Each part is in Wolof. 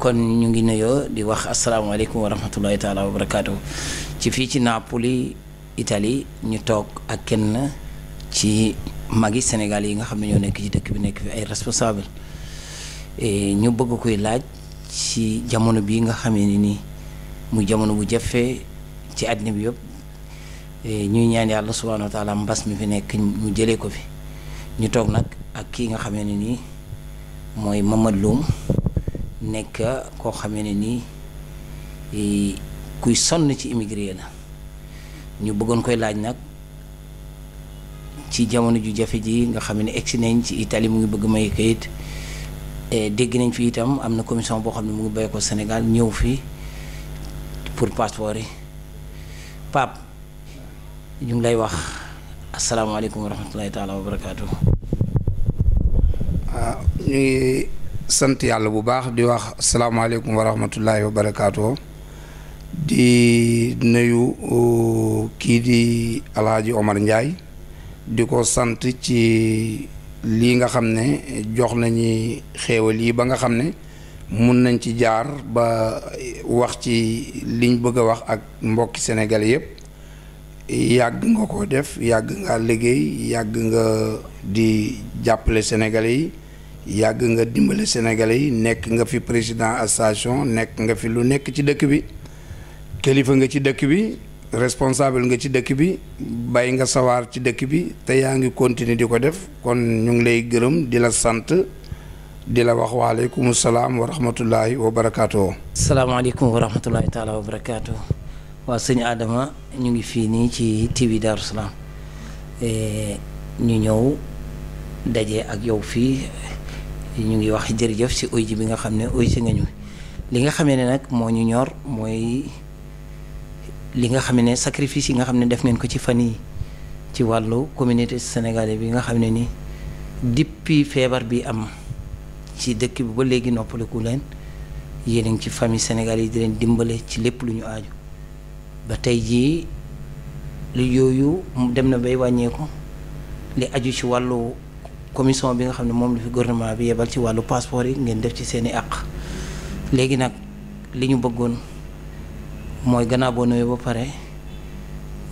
kon ñu ngi nuyoo di wax asalaamaaleykum wa rahmatullahi taala wa barakaatu ci fii ci Napoli Italie ñu toog ak kenn ci magi Sénégal yi nga xam ne ñoo nekk ci dëkk bi nekk fi ay responsable ñu bëgg koy laaj ci jamono bii nga xamee ni nii muy jamono bu jafe ci àddina bi yëpp ñuy ñaan yàlla subhaanahu wa taala mbas mi fi nekk mu jëlee ko fi ñu toog nag ak kii nga xamee ne nii mooy Mamadou Loum nekk koo xamee ne nii kuy sonn ci immigré la ñu bëggoon koy laaj nag ci jamono ju jafe ji nga xam ne egsi nañ ci Italie mu ngi bëgg may kayit dégg nañ fi itam am na commission boo xam ne mu ngi béy ko Sénégal ñëw fii pour passeport yi Pape ñu ngi lay wax asalaamaaleykum wa rahmatulahi taala wa barakaatu. ñu ngi sant yàlla bu baax di wax asalaamaaleykum wa rahmatulahi wa barakaatu di nuyu kii di Alhaji Omar Ndiaye di ko sant ci lii nga xam ne jox nañu xéewal yi ba nga xam ne mun nañ ci jaar ba wax ci liñ bëgg a wax ak mbokki Sénégalais yépp yàgg nga ko def yàgg nga liggéey yàgg nga di jàppale Sénégalais yi yàgg nga dimbale Sénégalais yi nekk nga fi président association nekk nga fi lu nekk ci dëkk bi kilifa nga ci dëkk bi responsable nga ci dëkk bi bàyyi nga sawaar ci dëkk bi te yaa ngi continuer di ko def kon ñu ngi lay gërëm di la sant di la wax waaleykum salaam wa rahmatullahi wa barakaatu. salaamaaleykum wa rahmatullahi taala wa barakaatu. waaw sëñ Adama ñu ngi fii nii ci TV Darou Salam ñu ñëw daje ak yow fii ñu ngi wax jërëjëf si uy ji bi nga xam ne uy si nga ñu li nga xamee ne nag moo ñu ñor mooy li nga xam ne sacrifice yi nga xam ne def ngeen ko ci fan yi ci wàllu communauté sénégalaise bi nga xam ne ni depuis feebar bi am ci dëkk bi ba léegi noppaliku leen yéen a ngi ci famille sénégalais yi di leen dimbale ci lépp lu ñu aaju ba tey jii lu yooyu dem na bay wàññeeku li aju ci wàllu commission bi nga xam ne moom la fi gouvernement bi yebal ci wàllu passeport yi ngeen def ci seeni àq léegi nag li ñu bëggoon mooy gannaaw boo nuyoo ba pare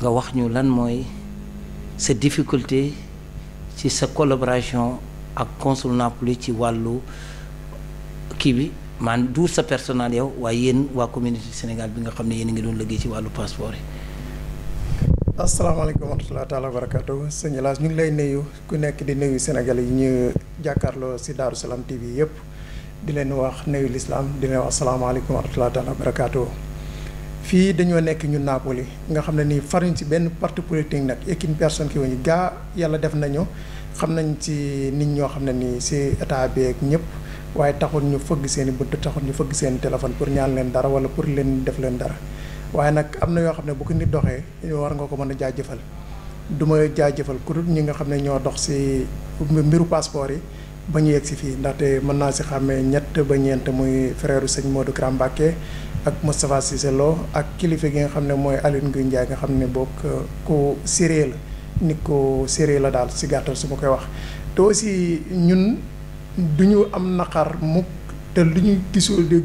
nga wax ñu lan mooy sa difficulté ci sa collaboration ak consul Napoli ci wàllu kii bi man du sa personnel yow waaye yéen waa communauté Sénégal bi nga xam ne yéen a ngi doon liggéey ci wàllu passeport yi. asalaamaaleykum wa rahmatulah taala wa barakaatu sëñ Laas ñu ngi lay nuyu ku nekk di nuyu Sénégal yi ñu jàkkaarloo si Darou Salam TV yëpp di leen wax nuyu lislaam di leen wax asalaamaaleykum wa rahmatulah taala wa barakaatu. fii dañoo nekk ñun Napoli nga xam ne nii faruñ ci benn parti politique nag aucune personne ki wuñu gaa yàlla def nañu xam nañ ci nit ñoo xam ne nii si état bi ak ñëpp waaye taxul ñu fëgg seen i bunt taxul ñu fëgg seen téléphone pour ñaan leen dara wala pour leen def leen dara waaye nag am na yoo xam ne bu ko nit doxee war nga ko mën a jaajëfal du ma jaajëfal ku dul ñi nga xam ne ñoo dox si mbiru passeport yi ba ñu yegg si fii ndaxte mën naa si xàmmee ñett ba ñeent muy frère sëñ Modou Kara Mbacké ak Moustapha Cissé Lo ak kilifa gi nga xam ne mooy Aline Gueye Ndiaye nga xam ne bokk ku sérieux la nit ko sérieux la daal si gàttal su ma koy wax te aussi ñun du ñu am naqar mukk te lu ñu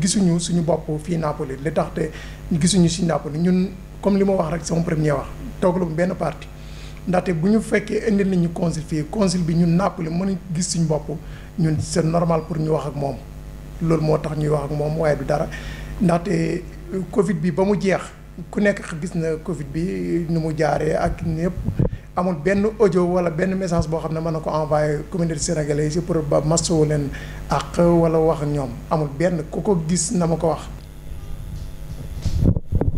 gisuñu suñu bopp fii Napoli li tax te gisuñu si Napoli ñun comme li ma wax rek sama premier wax tooglu benn parti ndaxte bu ñu fekkee indi nañu consul fii consul bi ñun Napoli mën a gis suñu bopp ñun c'est normal pour ñu wax ak moom loolu moo tax ñuy wax ak moom waaye du dara ndaxte Covid bi ba mu jeex ku nekk gis na Covid bi nu mu jaaree ak ñëpp amul benn audio wala benn message boo xam ne mën na ko envoyé communauté sénégalaise yi pour ba masawu leen ak wala wax ak ñoom amul benn ku ko gis na ma ko wax.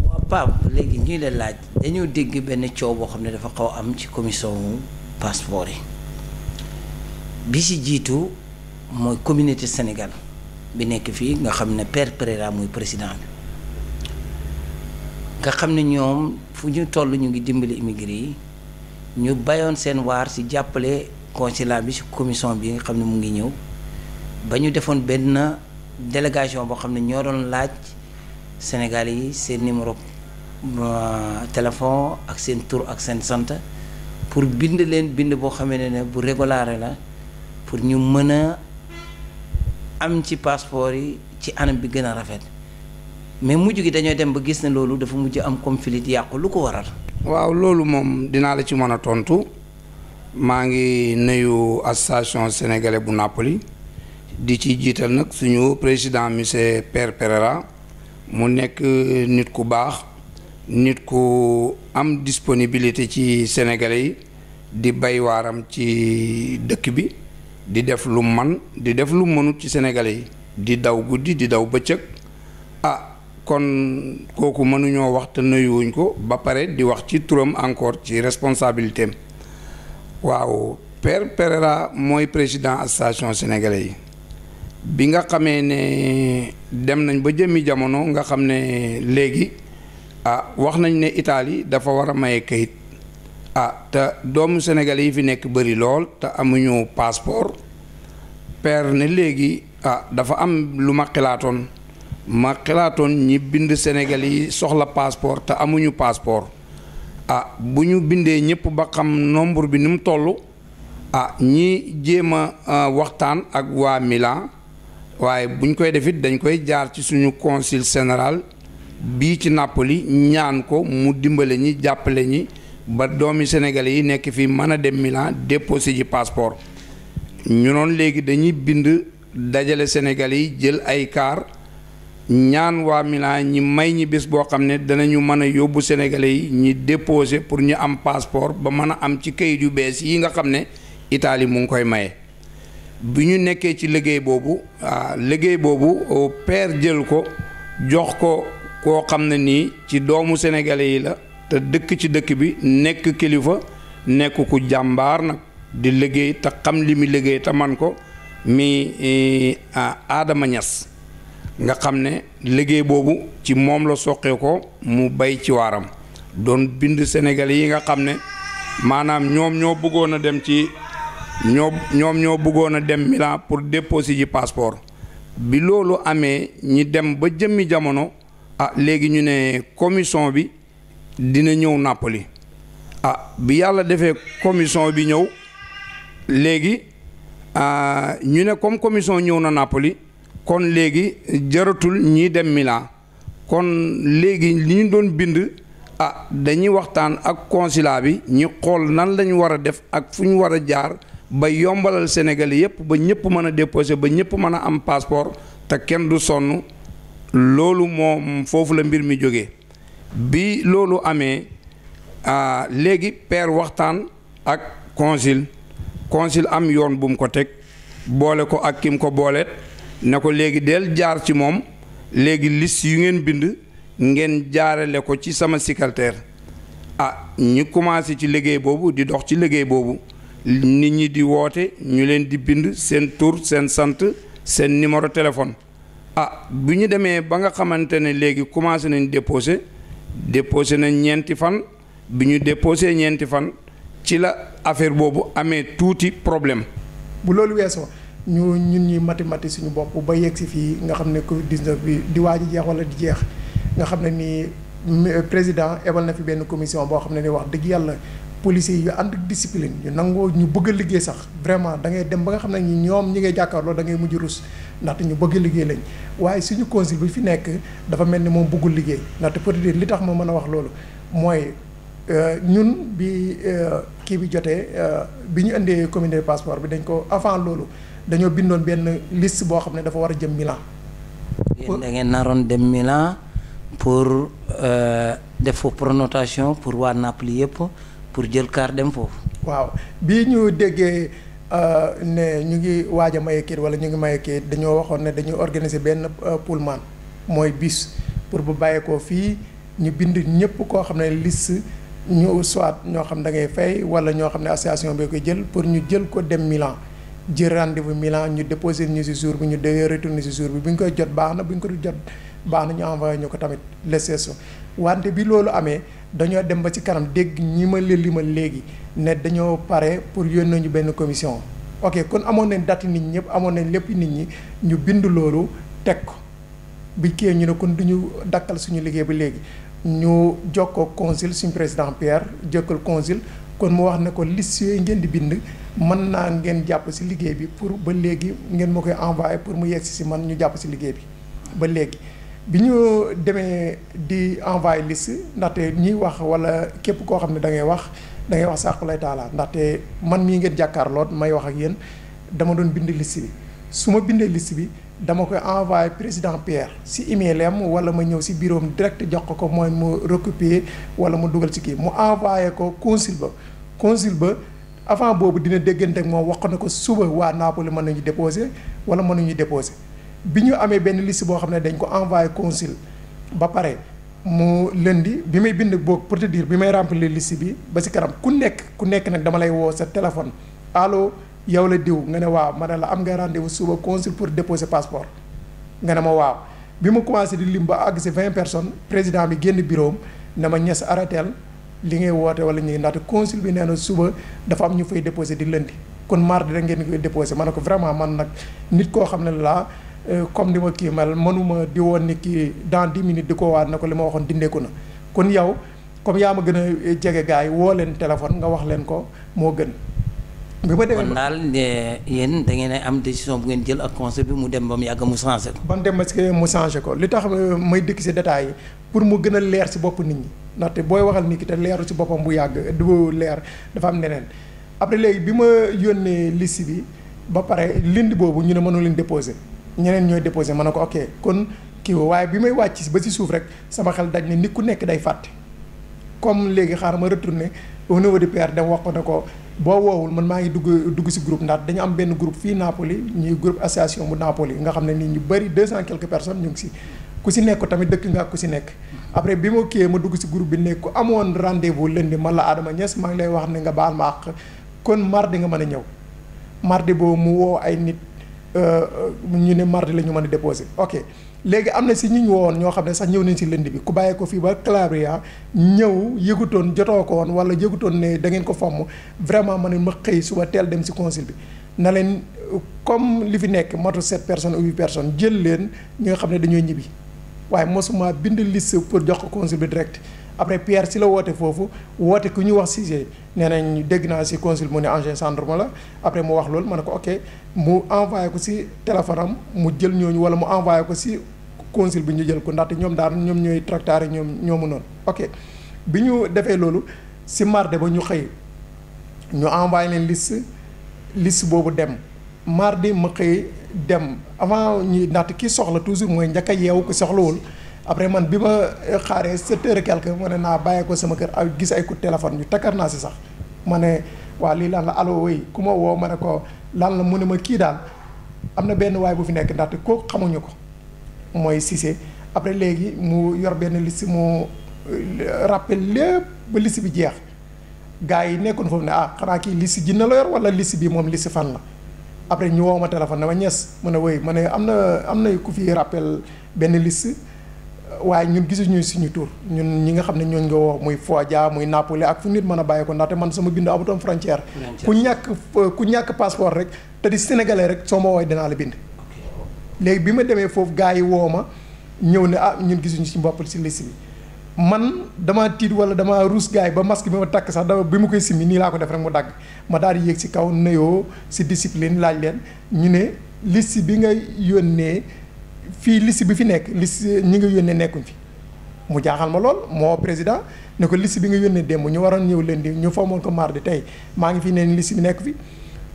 waaw Pape léegi ñuy la laaj dañoo dégg benn coow boo xam ne dafa xaw am ci commission passeport yi bi si jiitu mooy communauté Sénégal bi nekk fii nga xam ne Père Pereira muy président bi nga xam ne ñoom fu ñu toll ñu ngi dimbali immigré yi ñu bayoon seen waar ci jàppale consulat bi ci commission bi nga xam ne mu ngi ñëw ba ñu defoon benn délégation boo xam ne ñoo doon laaj Sénégal yi seen numéro téléphone ak seen tur ak seen sant pour bind leen bind boo xamee ne bu régulier la pour ñu mën a am ci passeport yi ci anam bi gën a rafet mais mujj gi dañoo dem ba gis ne loolu dafa mujj am conflit yàqu lu ko waral. waaw loolu moom dinaa la ci mën a tontu maa ngi nuyu association sénégalais bu Napoli di ci jiital nag suñu président monsieur Père Pereira mu nekk nit ku baax nit ku am disponibilité ci sénégalais yi di bay waaram ci dëkk bi di def lu man di def lu mënut ci sénégalais yi di daw guddi di daw bëccëg kon kooku mënuñoo wax te nuyuwuñ ko ba pare di wax ci turam encore ci responsabilité am waaw Père Pereira mooy président association sénégalais yi bi nga xamee ne dem nañ ba jëmmi jamono nga xam ne léegi wax nañ ne Italie dafa war a maye kayit te doomu sénégalais yi fi nekk bëri lool te amuñu passeport Père ne léegi dafa am lu ma xalaatoon ñi bind Sénégal yi soxla passeport te amuñu passeport bu ñu bindee ñëpp ba xam nombre bi ni mu toll ñi jéem a waxtaan ak waa Milan waaye buñ koy def it dañ koy jaar ci suñu consul général bii ci Napoli ñaan ko mu dimbale ñi jàppale ñi ba doomi sénégalais yi nekk fii mën a dem Milan déposé ji passeport ñu noonu léegi dañuy bind dajale sénégalais yi jël ay kaar ñaan waa Milan ñi may ñi bés boo xam ne danañu mën a yóbbu sénégalais yi ñi déposé pour ñu am passeport ba mën a am ci kayit yu bees yi nga xam ne Italie mu ngi koy maye. bi ñu nekkee ci liggéey boobu Père jël ko jox ko koo xam ne nii ci doomu sénégalais yi la te dëkk ci dëkk bi nekk kilifa nekk ku jàmbaar nag di liggéey te xam li mu liggéey te man ko mi Adama Niass nga xam ne liggéey boobu ci moom la soqee ko mu bay ci waaram doon bind sénégalais yi nga xam ne maanaam ñoom ñoo bëggoon a dem ci ñoo bëggoon a dem Milan pour déposer ji passeport bi loolu amee ñi dem ba jëmmi jamono léegi ñu ne commission bi dina ñëw Napoli bi yàlla defee commission bi ñëw léegi ñu ne comme commission ñëw na Napoli kon léegi jaratul ñii dem Milan kon léegi li ñu doon bind dañuy waxtaan ak consulat bi ñi xool nan lañu war a def ak fu ñu war a jaar ba yombalal Sénégal yépp ba ñëpp mën a déposer ba ñëpp mën a am passeport te kenn du sonn loolu moom foofu la mbir mi jógee bi loolu amee léegi Père waxtaan ak consul am yoon bu mu ko teg boole ko ak kim ko booleet ne ko léegi del jaar ci moom léegi liste yu ngeen bind ngeen jaarale ko ci sama secrétaire ñu commencé ci liggéey boobu di dox ci liggéey boobu nit ñi di woote ñu leen di bind seen tur seen sant seen numéro téléphone bi ñu demee ba nga xamante ne léegi commencé nañ déposé nañ ñeenti fan bi ñu déposé ñeenti fan ci la affaire boobu amee tuuti problème. bu loolu weesoo ñun ñi mati suñu bopp ba yegg si fii nga xam ne Covid-19 bi di waaj a jeex wala di jeex nga xam ne nii président ebal na fi benn commission boo xam ne ni wax dëgg yàlla policiers yi yu ànd ak discipline ñu nangoo ñu bëgg a liggéey sax vraiment da ngay dem ba nga xam ne ñoom ñi ngay jàkkaarloo da ngay mujj rus ndaxte ñu bëgg a liggéey lañ waaye suñu consul bi fi nekk dafa mel ni moom bëggul liggéey ndaxte peut-être li tax ma mën a wax loolu mooy ñun bi kii bi jotee bi ñu indee communiqué passeport bi dañ ko avant loolu dañoo bindoon benn liste boo xam ne dafa war a jëm Milan. yéen da ngeen naroon dem Milan pour def foofu pronotation pour waa Napoli yëpp pour jël car dem foofu. waaw bii ñu déggee ne ñu ngi waaj a maye kayit wala ñu ngi maye kayit dañoo waxoon ne dañuy organiser benn pullman mooy bus pour bu bàyyeekoo fii ñu bind ñëpp koo xam ne liste ñu soit ñoo xam da ngay fay wala ñoo xam ne association bi koy jël pour ñu jël ko dem Milan jël rendez-vous Milan ñu déposer ñu ci jour bi ñu dee retourner ci jour bi bu ñu koy jot baax na bu ñu ko jot baax na ñu envoyé ñu ko tamit leseeso wante bi loolu amee dañoo dem ba ci kanam dégg ñi ma limal léegi ne dañoo pare pour yónnee ñu benn commission ok kon amoon nañ date nit ñi ñëpp amoon nañ lépp nit ñi ñu bind loolu teg ko bi kii ñu ne kon duñu dakkal suñu liggéey ba léegi ñu jokkoo consul suñu président Pierre jokkal consul kon mu wax ne ko liste yooyu ngeen di bind mën naa ngeen jàpp si liggéey bi pour ba léegi ngeen ma koy envoyé pour mu yegg si man ñu jàpp si liggéey bi ba léegi. bi ñu demee di envoyé liste ndaxte ñiy wax wala képp koo xam ne da ngay wax sàqu lay taala ndaxte man mii ngeen jàkkaarloot may wax ak yéen dama doon bind liste bi su ma bindee liste bi dama koy envoyé président Pierre si email am wala ma ñëw si bureau am direct jox ko mooy mu recopier wala mu dugal ci kii mu envoyé ko consul ba avant boobu dina déggante ak moom wax na ko suba waa Napoli mën nañu déposer wala mënuñu déposer. bi ñu amee benn liste boo xam ne dañ ko envoyé consul ba pare mu lundi bi may bind boog pour te dire bi may remplir liste bi ba si kanam ku nekk nag dama lay woo sa téléphone allo yow la diw nga ne waaw ma ne la am nga rendez-vous suba consul pour déposer passeport nga ne ma waaw bi ma commencé di lim ba àgg si 20 personnes président bi génn bureau am ne ma ñes arrêtel li ngay woote wala ñu ngi ndaxte consul bi nee na suba dafa am ñu fay déposer di lundi kon mardi da ngeen koy déposer ma ne ko vraiment man nag nit koo xam ne laa comme ni ma kii mel mënuma di woon ni kii dans 10 minutes di ko waat na ko li ma waxoon dindeeku na kon yow comme yaa ma gën a jege gars yi woo leen téléphone nga wax leen ko moo gën. bi ma demee kon daal yéen da ngeen am décision bu ngeen jël ak conseil bi mu dem ba mu yàgg mu changé ko. ban dem parce que mu changé ko li tax may dikk si détails yi pour mu gën a leer si bopp nit ñi ndaxte booy waxal nit ki te leeru si boppam bu yàgg du leer dafa am neneen après léegi bi ma yónnee liste bi ba pare lundi boobu ñu ne mënu leen déposé. ñeneen ñooy déposé ma ne ko ok kon kii waaye bi may wàcc ba ci suuf rek sama xel daj ne nit ku nekk day fàtte comme léegi xaaral ma retourné au niveau du PR dem wax ko ne ko boo woowul man maa ngi dugg ci groupe ndax dañu am benn groupe fii Napoli ñuy groupe association bu Napoli nga xam ne nii ñu bëri 200 quelques personnes ñu ngi ci ku ci nekk tamit dëkk nga ak ku ci nekk. après bi ma kiiyee ma dugg ci groupe bi nekk ku amoon rendez-vous lundi man la Adama Niass maa ngi lay wax ne nga baal ma àq kon mardi nga mën a ñëw mardi boobu mu woo ay nit. ñu ne mardi la ñu mën a déposé ok léegi am na si ñi ñu woon ñoo xam ne sax ñëw nañ si lënd bi ku bàyyee ko fii ba Calabria ñëw yëgutoon jotoo ko woon wala yëgutoon ne da ngeen ko fomm vraiment ma ne ma xëy suba teel dem si consul bi na leen comme li fi nekk matu 7 personnes ou 8 personnes jël leen ñi nga xam ne dañoo ñibbi waaye mosuma bind liste pour jox ko consul bi direct après Pierre si la woote foofu woote ku ñu wax Cissé nee nañ dégg naa si consul mu ne engin gendarme la après mu wax loolu ma ne ko ok mu envoyé ko si téléphone am mu jël ñooñu wala mu envoyé ko si consul bi ñu jël ko ndaxte ñoom daal ñoom ñooy tractaire ñoomu noonu ok bi ñu defee loolu si mardi ba ñu xëy ñu envoyé leen liste boobu dem mardi ma xëy dem avant ñi ndaxte ki soxla toujours mooy njëkk a yeewu ko soxlawul après man bi ma xaaree 7 heures quelque ma ne naa bàyyee ko sama kër ak gis ay coup de téléphone yu takkar naa si sax ma ne waa lii lan la allo wéy ku ma woo ma ne ko lan la mu ne ma kii daal am na benn waay bu fi nekk ndaxte kooku xamuñu ko mooy Cissé après léegi mu yor benn liste mu rappel lépp ba liste bi jeex gars yi nekkoon foofu ne xanaa kii liste ji na la yor wala liste bi moom liste fan la après ñu woo ma téléphone ne ma Niass mu ne wéy ma ne am na ku fi rappel benn liste waaye ñun gisuñu suñu tur ñun ñi nga xam ne ñooñu nga woo muy Foggia muy Napoli ak fu nit mën a bàyyi ko ndaxte man sama bind amutoon frontière ku ñàkk passeport rek te di sénégalais rek soo ma woowee dinaa la bind léegi bi ma demee foofu gars yi woo ma ñëw ne ñun gisuñu si bopp si liste bi man dama tiit wala dama ruus gars yi ba masque bi ma takk sax bi ma koy simmi nii laa ko def rek mu dagg ma daal di yéeg si kaw nuyoo si discipline laaj leen ñu ne liste bi nga yónnee fii liste bi fi nekk liste ñi nga yónnee nekkuñ fi mu jaaxal ma lool moo président ne ko liste bi nga yónnee démb ñu waroon ñëw leen di ñu foomoon ko mardi tey maa ngi fi neen liste bi nekk fi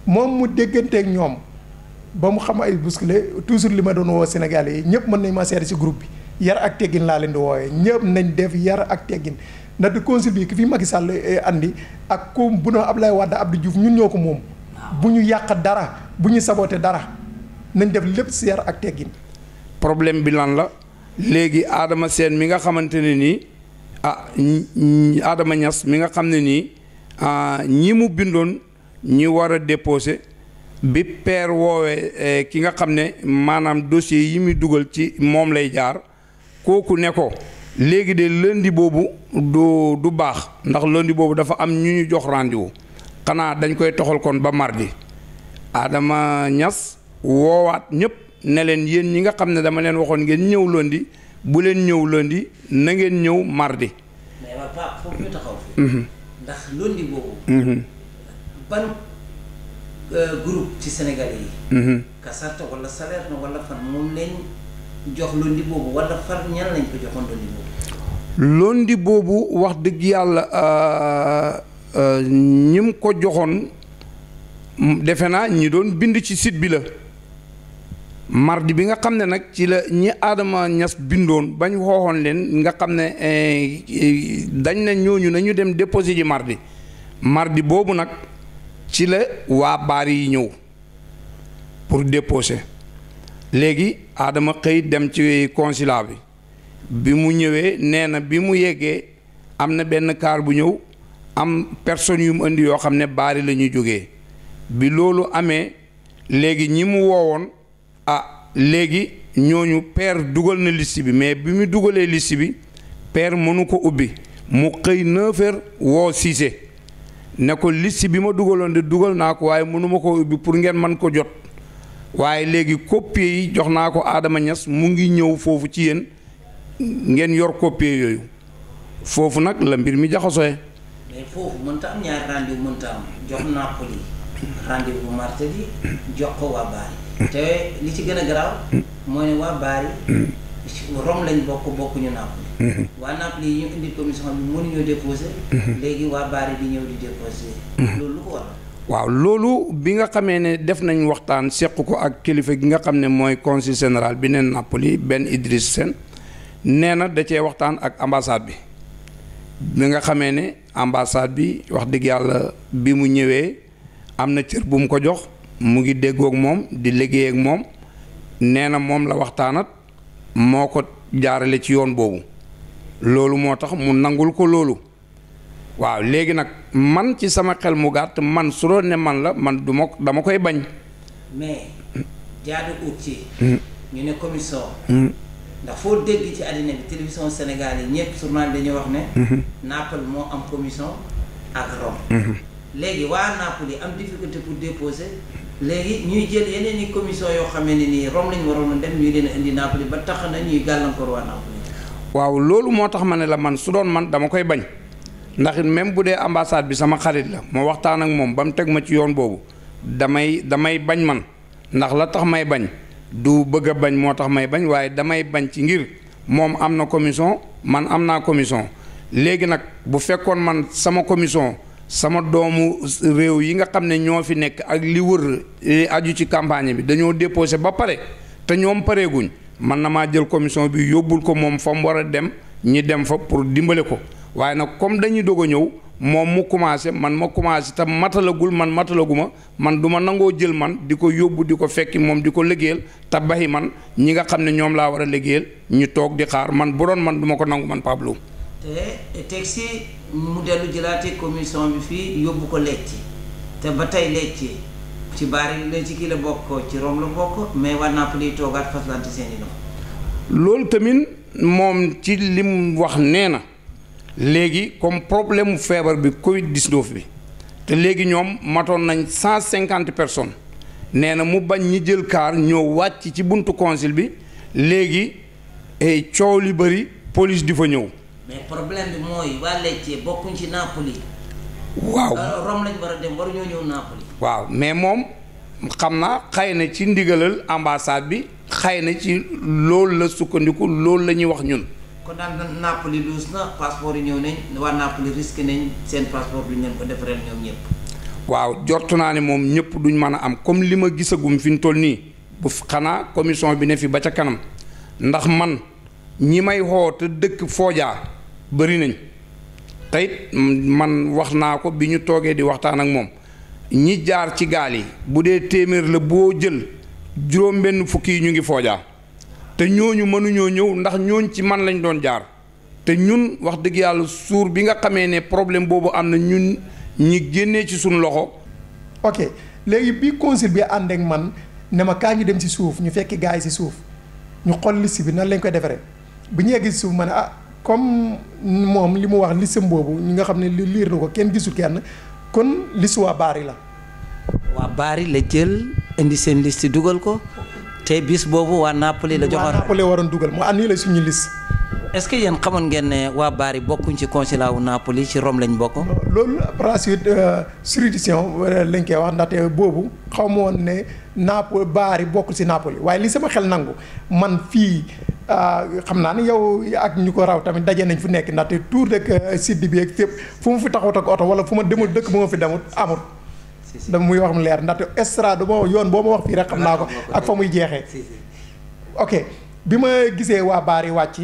moom mu dégganteeg ñoom ba mu xam ay bousculé toujours li ma doon woo Sénégalais yi ñëpp mën nañ ma seeti si groupe bi yar ak teggin laa leen di woowee ñëpp nañ def yar ak teggin ndaxte consul bi ki fi Macky Sall andi ak ku bu noo Abdoulaye Wade Abdou Diouf ñun ñoo ko moom bu ñu yàq dara bu ñu saboté dara nañ def lépp si yar ak teggin. problème bi lan la léegi Adama Sène mi nga xamante ne nii Adama Niass mi nga xam ne nii ñi mu bindoon ñi war a déposé bi père woowee ki nga xam ne maanaam dossier yi muy dugal ci moom lay jaar kooku ne ko léegi de lundi boobu du baax ndax lundi boobu dafa am ñu ñu jox rendez-vous xanaa dañ koy toxal kon ba mardi Adama Niass woowaat ñëpp ne leen yéen ñi nga xam ne dama leen waxoon ngeen ñëw lundi bu leen ñëw lundi na ngeen ñëw mardi. mais Pape foofu ñu taxaw fi. ndax londi boobu. ban groupe ci Sénégalais yi. Kasarta wala Salaire na wala fan moom lañ jox londi boobu wala fan ñan lañ ko joxoon londi boobu. londi boobu wax dëgg yàlla ñim ko joxoon defe naa ñi doon bind ci site bi la. mardi bi nga xam ne nag ci la ñi Adama Niass bindoon bañ xooxoon leen nga xam ne dañ ne ñooñu nañu dem déposer ji mardi boobu nag ci la waa Bari yi ñëw pour déposer léegi Adama xëy dem ci consulat bi mu ñëwee nee na bi mu yeggee am na benn kaar bu ñëw am personnes yu mu indi yoo xam ne Bari la ñuy jógee bi loolu amee léegi ñi mu woowoon léegi ñooñu père dugal na liste bi mais bi mu dugalee liste bi père mënu ko ubbi mu xëy 9h woo Cissé ne ko liste bi ma dugaloon de dugal naa ko waaye mënuma ko ubbi pour ngeen man ko jot waaye léegi copie yi jox naa ko Adama Niass mu ngi ñëw foofu ci yéen ngeen yor copie yooyu foofu nag la mbir mi jaxasooy. mais foofu mënta am ñaari rendez-vous mënta am jox Napoli rendez-vous mardi jox ko waa Bari te li ci gën a garaaw mooy ne waa Bari Rome lañ bokkuñu Napoli waa Napoli yi ñu indi commission bi mënuñoo déposé léegi waa Bari di ñëw di déposé loolu lu ko waral. waaw loolu bi nga xamee ne def nañ waxtaan seq ko ak kilifa gi nga xam ne mooy consul général bi neen Napoli Ben Idriss Sène nee na da cee waxtaan ak ambassade bi nga xamee ne ambassade bi wax dëgg yàlla bi mu ñëwee am na cër bu mu ko jox mu ngi déggoog moom di liggéey ak moom nee na moom la waxtaanat moo ko jaarale ci yoon boobu loolu moo tax mu nangul ko loolu waaw léegi nag man ci sama xel mu gàtt man su doon ne man la man dama koy bañ. mais jaadu ut ci ñu ne commission ndax foo dégg ci àddina bi télévision Sénégal yi ñëpp journal dañuy wax ne Naples moo am commission ak Rome léegi waa Naples am difficulté pour déposer léegi ñuy jël yeneen i commission yoo xamee ne nii Rome lañu waroon a dem ñuy leen indi Naples ba tax na ñuy gàllankoor waa Naples. waaw loolu moo tax ma ne la man su doon man dama koy bañ ndax même bu dee ambassade bi sama xarit la ma waxtaan ak moom ba mu teg ma ci yoon boobu damay bañ man ndax la tax may bañ du bëgg a bañ moo tax may bañ waaye damay bañ ci ngir moom am na commission man am naa commission léegi nag bu fekkoon man sama commission sama doomu réew yi nga xam ne ñoo fi nekk ak li wër aju ci campagne bi dañoo déposé ba pare te ñoom pareeguñ man na maa jël commission bi yóbbul ko moom fa mu war a dem ñi dem fa pour dimbale ko waaye nag comme dañuy doog a ñëw moom mu commencé man ma commencé te matalagul man matalaguma man du ma nangoo jël man di ko yóbbu di ko fekki moom di ko liggéeyal te baxi man ñi nga xam ne ñoom laa war a liggéeyal ñu toog di xaar man bu doon man du ma ko nangu man Pablo. te teg si mu dellu jëlaate commission bi fii yóbbu ko Lecce te ba tey Lecce ci Bari la ci kii la bokk ci Rome la bokk mais waa Napoli toogaat faslante seen i doom. loolu tamit moom ci li mu wax nee na. léegi comme problème mu feebar bi Covid 19 bi te léegi ñoom matoon nañ 150 personnes nee na mu bañ ñi jël kaar ñëw wàcc ci buntu consul bi léegi coow li bëri police di fa ñëw. mais problème bi mooy waa Lecce bokkuñ ci Napoli. waaw Rome lañ war a dem waruñoo ñëw Napoli. waaw mais moom xam naa xëy na ci ndigalal ambassade bi xëy na ci loolu la sukkandiku loolu la ñuy wax ñun. kon daal Napoli luus na passeport yi ñëw nañ waa Napoli risqué nañ seen passeport duñ leen ko defaree ñoom ñëpp. waaw jortu naa ne moom ñëpp duñ mën a am comme li ma gisagum fi mu toll nii bu xanaa commission bi ne fi ba ca kanam ndax man ñi may xoo te dëkk Fooja bëri nañ te it man wax naa ko bi ñu toogee di waxtaan ak moom ñi jaar ci gaal yi bu dee téeméer la boo jël juróom-benn fukki yi ñu ngi Fooja. te ñooñu mënuñoo ñëw ndax ñooñ ci man lañ doon jaar te ñun wax dëgg yàlla suur bi nga xamee ne problème boobu am na ñun ñi génnee ci suñu loxo. ok léegi bi consul bi ànd ak man ne ma kaa ñu dem ci suuf ñu fekki gars yi ci suuf ñu xool liste bi nan lañ koy defaree bu ñu yegg ci suuf ma ne comme moom li mu wax liste boobu ñi nga xam ne liir na ko kenn gisul kenn kon liste waa Bari la. waa Bari la jël indi seen liste dugal ko. te bis boobu waa Napoli la joxoon waa Napoli waroon dugal mu annulé suñu liste. est-ce que yéen xamoon ngeen ne waa Bari bokkuñ ci consulat wu Napoli ci Rome lañ bokk. loolu par la suite juridiction lañ koy wax ndaxte boobu xaw ma woon ne Napoli Bari bokkul ci Napoli waaye li sama xel nangu man fii xam naa ne yow ak ñu ko raw tamit daje nañ fu nekk ndaxte tour de sud bi ak fépp fu mu fi taxawut ak oto wala fu ma demul dëkk bu ma fi demut amul. dama muy wax mu leer ndaxte estrade boo yoon boo ma wax fii rek xam naa ko ak fa muy jeexee. ok bi ma gisee waa Bari wàcc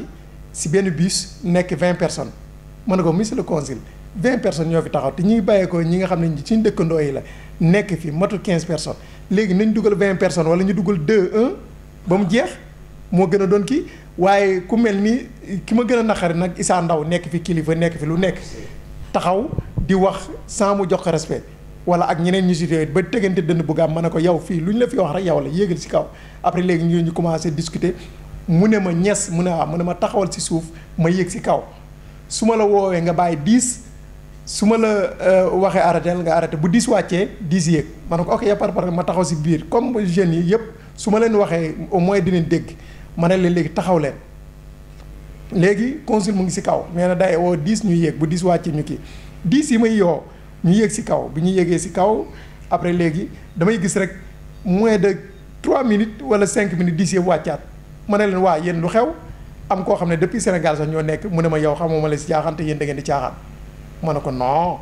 si benn bus nekk 20 personnes ma ne ko monsieur le consul 20 personnes ñoo fi taxaw te ñuy bàyyeekoo ñi nga xam ne suñu dëkkandoo yi la nekk fi matul 15 personnes léegi nañ dugal 20 personnes wala ñu dugal 2-1 ba mu jeex moo gën a doon kii waaye ku mel ni ki ma gën a naqari nag Issa Ndaw nekk fi kilifa nekk fi lu nekk taxaw di wax sans mu jox ko respect wala ak ñeneen ñu si ba tegante dënn bu gaam ma ne ko yow fii lu ñu la fi wax rek yow la yéegal si kaw après léegi ñu commencé discuter mu ne ma ñes mu ne waaw mu ne ma taxawal si suuf ma yéeg si kaw su ma la woowee nga bàyyi 10 su ma la waxee arrêté nga arrêté bu 10 wàccee 10 yéeg ma ne ko ok par ma taxaw si biir comme jeunes yi yëpp su ma leen waxee au moins dinañ dégg ma ne leen léegi taxaw leen léegi consul mu ngi si kaw nee na day woo 10 ñu yéeg bu 10 wàccee ñu kii 10 yi may yoo ñu yéeg si kaw bi ñu yéegee si kaw après léegi damay gis rek moins de 3 minutes wala 5 minutes 10 yëpp wàccaat ma ne leen waa yéen lu xew am koo xam ne depuis Sénégal sax ñoo nekk mu ne ma yow xamuma la si caaxaan te yéen da ngeen di caaxaan ma ne ko non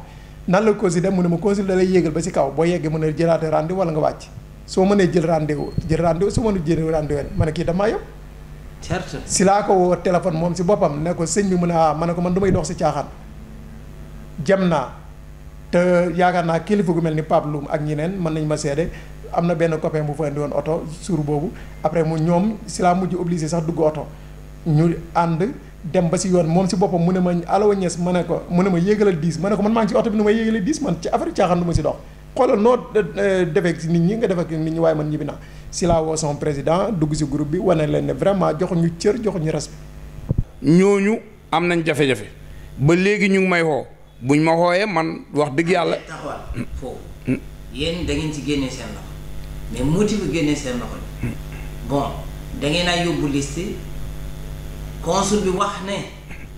nan la consul dem mu ne ma consul da lay yéegal ba si kaw boo yeggee mu ne jëlaate rendez-vous wala nga wàcc soo mënee jël rendez-vous soo mënul jël rendez-vous ma ne kii damaa yëpp certes si laa ko woo téléphone moom si boppam ne ko sëñ bi mu ne ma ne ko man du may dox si caaxaan jëm naa te yaakaar naa kilifa gu mel ni Pape Loum ak ñeneen mën nañ ma seede am na benn copain bu fa indi woon oto suur boobu après mu ñoom si laa mujj obligé sax dugg oto ñu ànd dem ba si yoon moom si boppam mu ne ma alawa ñes ma ne ko mu ne ma yéegalal 10 ma ne ko man maa ngi si oto bi nu may yéegalal 10 man ci affaire caaxaan du ma si dox xoolal noo defee si nit ñi nga def ak nit ñi waaye man ñibbi naa si laa woo son président dugg si groupe bi wane leen ne vraiment joxuñu cër joxuñu respect. ñooñu am nañ jafe-jafe ba léegi ñu ngi may woo buñ ma wooyee man wax dëgg yàlla. taxawal foofu yéen da ngeen ci génnee seen loxo mais motif bi génnee seen loxo bon da ngeen a yóbbu liste consul bi wax ne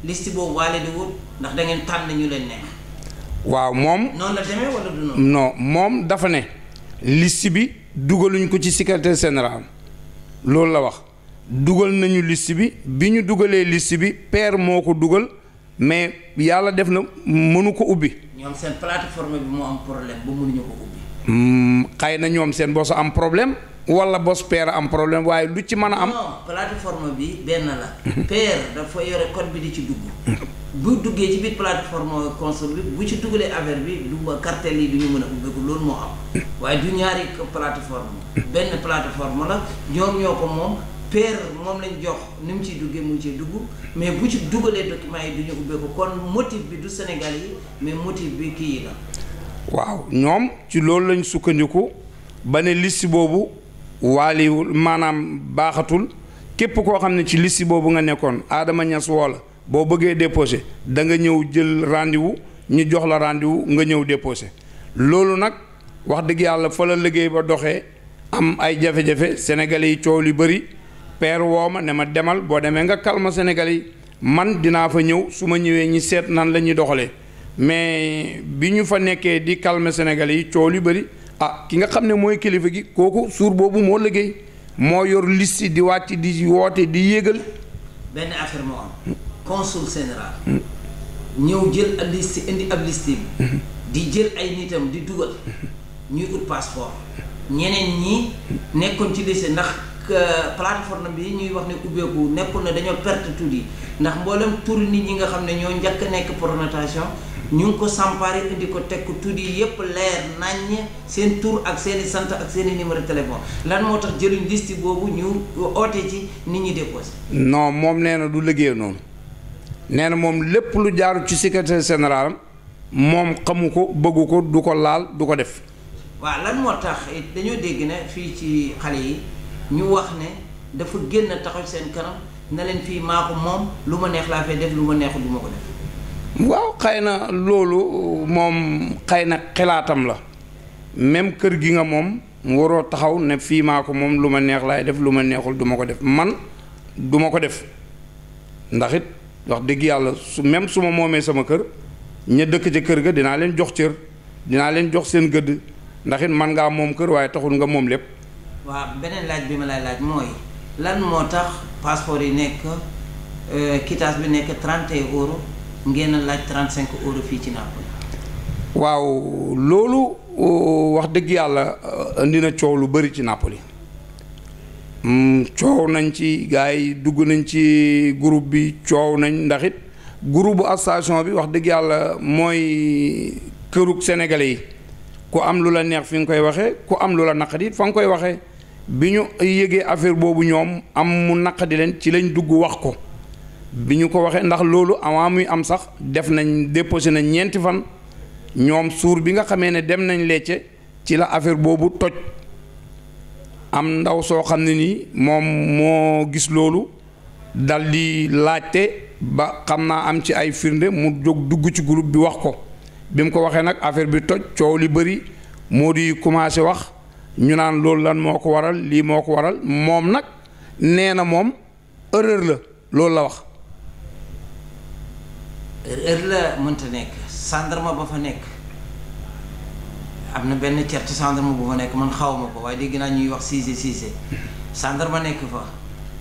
liste boobu waale di wut ndax da ngeen tànn ñu leen neex. waaw moom. noonu la demee wala du noonu. non moom dafa ne liste bi dugaluñ ko ci secrétaire général loolu la wax dugal nañu liste bi ñu dugalee liste bi père moo ko dugal mais yàlla def na mënu ko ubbi. ñoom seen plateforme bi moo am problème ba mënuñu ko ubbi. xëy na ñoom seen bos am problème wala bos père am problème waaye lu ci mën a am. non plateforme bi benn la. père dafa yore code bi di ci dugg. bu duggee ci biir plateforme consul bi bu ci dugalee affaire bi du ba cartel yi du ñu mën a ubbeeku loolu moo am waaye du ñaari plateforme benn plateforme la ñoom ñoo ko moom père moom lañ jox ni mu ciy duggee mu ciy dugg mais bu ci dugalee documents yi du ñu ubbeeku kon motif bi du Sénégal yi mais motif bi kii yi la. waaw ñoom ci loolu lañ sukkandiku ba ne liste boobu waaliwul maanaam baaxatul képp koo xam ne ci liste boobu nga nekkoon Adama Niass woo la boo bëggee déposé da nga ñëw jël rendez-vous ñu jox la rendez-vous nga ñëw déposé loolu nag wax dëgg yàlla fa la liggéey ba doxee am ay jafe-jafe sénégalais yi coow li bëri père woo ma ne ma demal boo demee nga calme sénégalais yi man dinaa fa ñëw su ma ñëwee ñi seet nan la ñuy doxalee mais bi ñu fa nekkee di calme sénégalais yi coow li bëri ah ki nga xam ne mooy kilifa gi kooku suur boobu moo liggéey moo yor liste di wàcc di woote di yéegal. benn affaire moo am. consul général ñëw jël ab liste indi ab liste bi di jël ay nitam di dugal ñuy ut passeport ñeneen ñi nekkoon ci liste ndax plateforme bi ñuy wax ne ubbeeku nekkul ne dañoo perte tur yi ndax mboolem tur nit ñi nga xam ne ñoo njëkk nekk pour notation ñu ngi ko sampaari indi ko teg ko tur yi yépp leer naññ seen tur ak seen i sant ak seen i numéro téléphone lan moo tax jëluñ liste boobu ñu oote ci nit ñi déposé. non moom nee na du liggéey noonu. nee na moom lépp lu jaaru ci secrétaire général moom xamu ko bëggu ko du ko laal du ko def. waaw lan moo tax dañoo dégg ne fii ci xale yi ñu wax ne dafa génn taxaw seen kanam na leen fii maa ko moom lu ma neex laa fay def lu ma neexul du ma ko def. waaw xëy na loolu moom xëy na xalaatam la même kër gi nga moom waroo taxaw ne fii maa ko moom lu ma neex laay def lu ma neexul du ma ko def man du ma ko def ndax it wax dëgg yàlla même su ma moomee sama kër ña dëkk ca kër ga dinaa leen jox cër dinaa leen jox seen gëdd ndax it man ngaa moom kër waaye taxul nga moom lépp. waaw beneen laaj bi ma lay laaj mooy lan moo tax passeport yi nekk quittance bi nekk 31 euros ngeen laaj 35 euros fii ci Napoli. waaw loolu wax dëgg yàlla indi na coow lu bari ci Napoli coow nañ ci gars yi dugg nañ ci groupe bi coow nañ ndax it groupe bu association bi wax dëgg yàlla mooy kërug sénégalais yi ku am lu la neex fi nga koy waxee ku am lu la naqadi it fa nga koy waxee bi ñu yëgee affaire boobu ñoom am mu naqadi leen ci lañ dugg wax ko bi ñu ko waxee ndax loolu avant muy am sax def nañ déposé nañ ñeenti fan ñoom suur bi nga xamee ne dem nañ Lecce ci la affaire boobu toj am ndaw soo xam ne nii moom moo gis loolu dal di laajte ba xam naa am ci ay firnde mu jóg dugg ci groupe bi wax ko bi mu ko waxee nag affaire bi toj coow li bëri moo di commencé wax ñu naan loolu lan moo ko waral lii moo ko waral moom nag nee na moom erreur la loolu la wax. erreur la mënta nekk gendarme ba fa nekk am na benn cer ci gendarme bu fa nekk man xaw ma ko waaye dégg naa ñuy wax Cissé gendarme nekk fa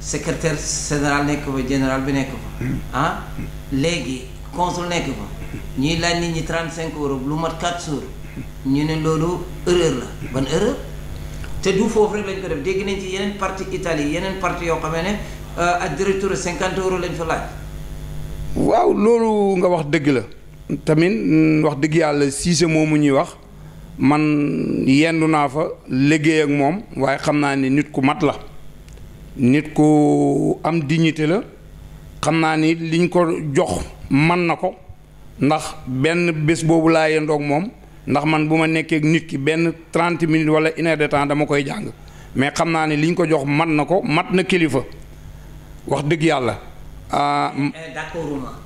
secrétaire général nekk fa général bi nekk fa ah léegi consul nekk fa ñuy laaj nit ñi 35 euros lu mat 4 jours ñu ne loolu erreur la ban erreur te du foofu rek lañ ko def dégg nañ ci yeneen parti Italie yeneen parti yoo xamee ne ak directeur 50 euros lañ fa laaj. waaw loolu nga wax dëgg la tamit wax dëgg yàlla Cissé moomu ñuy wax man yendu naa fa liggéey ak moom waaye xam naa ni nit ku mat la nit ku am dignité la xam naa ni liñ ko jox man na ko ndax benn bés boobu laa yendoog moom ndax man bu ma nekkee ak nit ki benn 30 minutes wala 1 heure de temps dama koy jàng mais xam naa ni liñ ko jox mat na ko mat na kilifa wax dëgg yàlla. d'accord